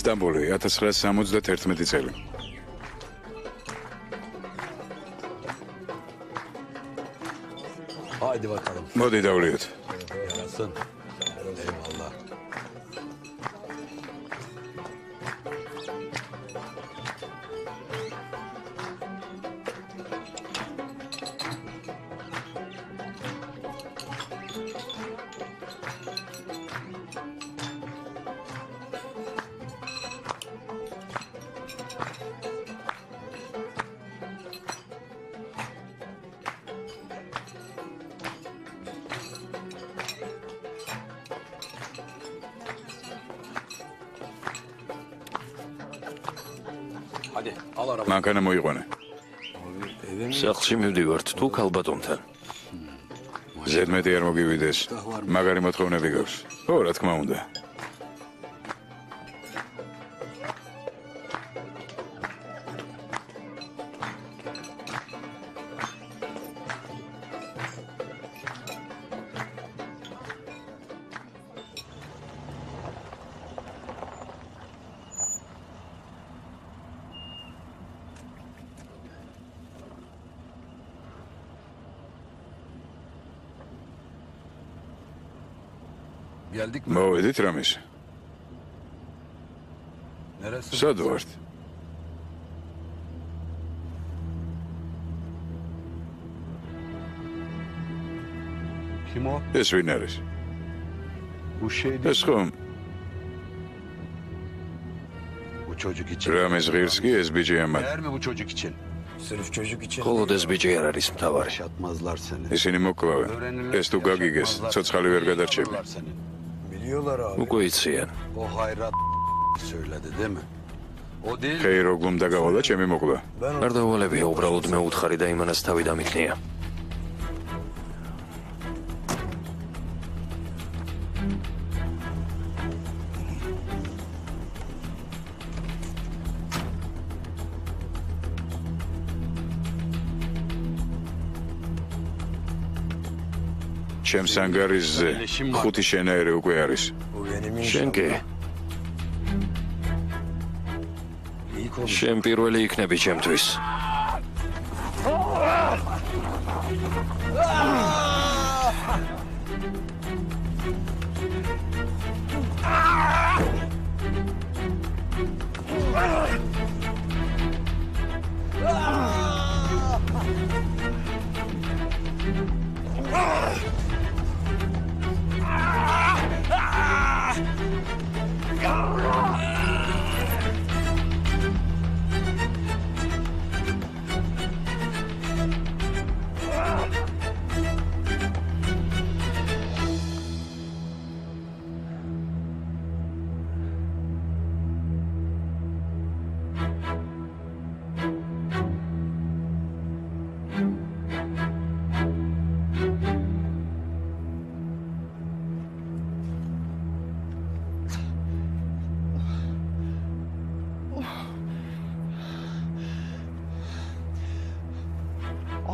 სტამბოლი 1971 წელი. Haydi bakalım. მოდი დავლიოთ. Yarasın. Eyvallah. მანქანა მოიყვანე. სახლში მივდივართ თუ ქალბატონთან. ზედმეტი არ მოგივიდეს. მაგარი მოთხოვნები გაქვს. ო, რა თქმა უნდა. Geldik mi? მოვედით რამის. Neresi? სად ვართ? Kim o? ეს ვინ არის? Bu şey ეს ხომ bu çocuk için. რამის ღირს კი ეს ბიჭი ამან. Değer mi bu çocuk için? Sırf çocuk için. ხოლოდ ეს ბიჭი არ არის მთავარი. Yaşatmazlar seni. ისინი მოკლავენ. ეს თუ გაგიგეს, ცოცხალი ვერ გადარჩები. Biliyorlar abi. უკვე იციან. O hayrat söyledi değil mi? O değil. ხეირო გუმ დაგავალა ჩემი მოკლა. არ დავალებია, უბრალოდ მე უთხარი და იმანას თავი დამიქნია. ჩემს ანგარიშზე 5 შენაერი უკვე არის. შენ კი შენ პირველი იქნები ჩემთვის.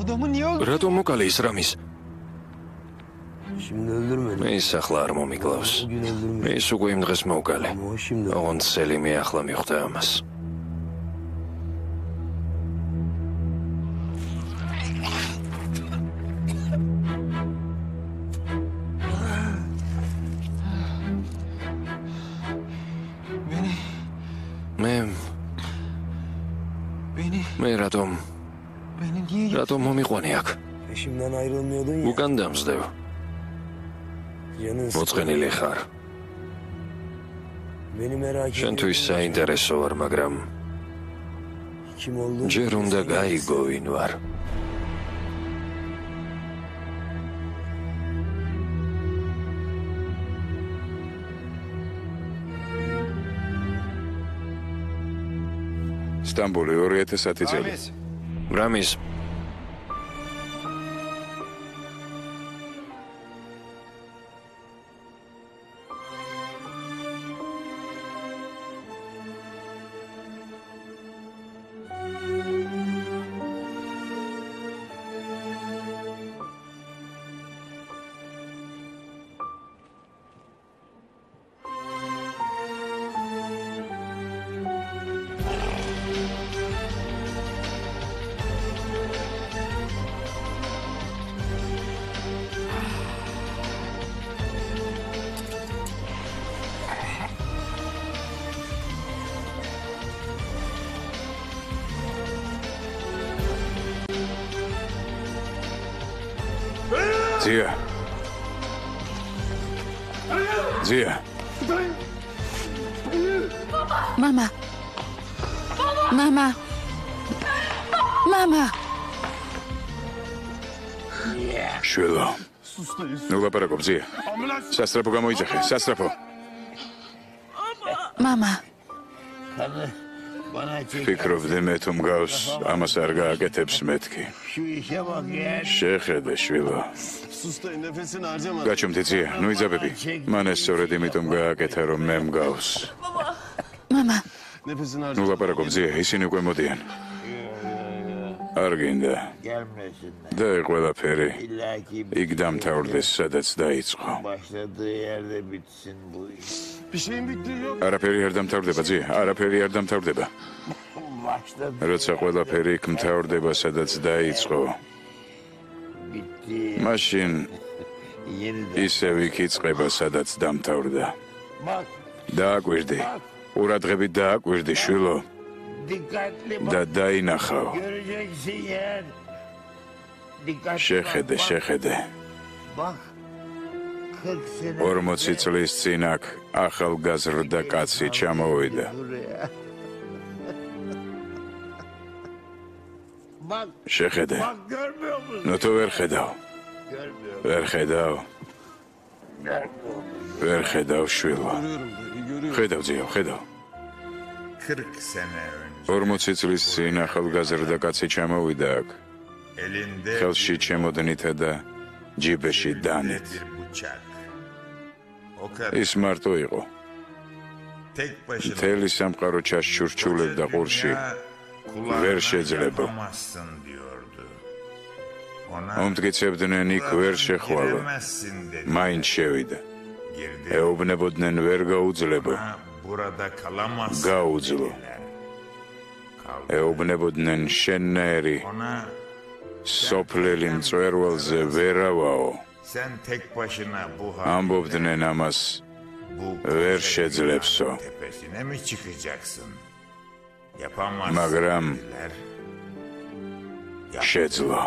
Adamı niye öldürdün? რატომ მოკალე ის რამის? Şimdi öldürmedim. მე ის ახლა არ მომიკლავს. Bugün öldürmedim. მე ის უკვე იმ დღეს მოვკალე. Ama o şimdi ოღონდ სელიმი ახლა მიხვდა ამას. მე რატომ მომიყვანი აქ? eşimden ayrılmıyordun ya. უკან დამსდევ. Canın მოწყენილი ხარ. Beni merak შენთვის საინტერესო ვარ, მაგრამ kim olduğunu ჯერ უნდა გაიგო ვინ ვარ. სტამბოლი 2010 წელი. რამის Zia. Zia. Mama. Mama. Mama. შვილო. ნუ ლაპარაკობ, ზია. სასტრაფო გამოიძახე, სასტრაფო. Mama. ფიქრობდი მე თუ მგავს, ამას არ გააკეთებს მეთქი. შეხედე, შვილო. გაჩუმდი, ზია, ნუ იძაბები. მან ეს სწორედ იმიტომ გააკეთა, რომ მე მგავს. Mama. ნუ ლაპარაკობ, ზია, ისინი უკვე მოდიან. არ გინდა. და ყველაფერი იქ დამთავრდეს, სადაც დაიწყო. არაფერი არ დამთავრდება, ზია, არაფერი არ დამთავრდება. როცა ყველაფერი იქ მთავრდება, სადაც დაიწყო, მაშინ ისევ იქ იწყება, სადაც დამთავრდა. დააკვირდი, ყურადღებით დააკვირდი, შვილო. და დაინახავ. შეხედე. 40 წლის წინ აქ ახალგაზრდა კაცი ჩამოვიდა. შეხედე. ნუ თუ ვერ ხედავ. ვერ ხედავ, შვილო. ხედავ, ზიო, ხედავ. 40 წლის წინ ახალგაზრდა კაცი ჩამოვიდა აქ. ხელში ჩემოდნითა და ჯიბეში დანით. ის მარტო იყო. მთელი სამყარო ჩასჩურჩულებდა ყურში. ვერ შეძლებო. უმტკიცებდნენ იქ ვერ შეხვალო. მაინც შევიდა. ეუბნებოდნენ ვერ გაუძლებო. გაუძლო. ეუბნებოდნენ შენნაირი სოფლელი მწვერვალზე ვერავაო. ამბობდნენ ამას ვერ შეძლებსო. მაგრამ შეძლო.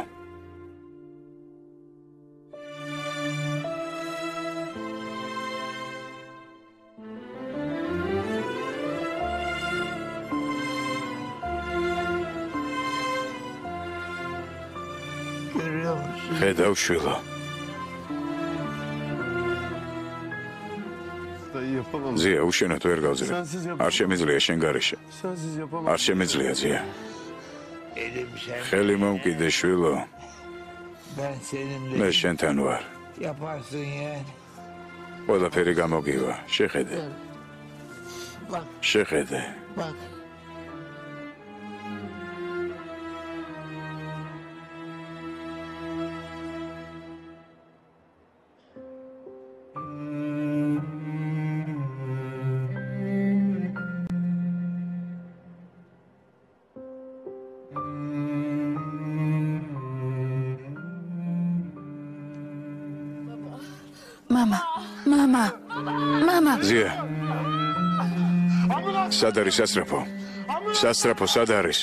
ხედავ შვილო. ზია, უშენოდ ვერ გავძლებ. არ შემიძლია შენ გარეშე. არ შემიძლია ზია. ხელი მომკიდე შვილო. მე შენთან ვარ. ყველაფერი გამოგივა. შეხედე. შეხედე. მამა. ზია. სად არის სასწრაფო? სასწრაფო სად არის?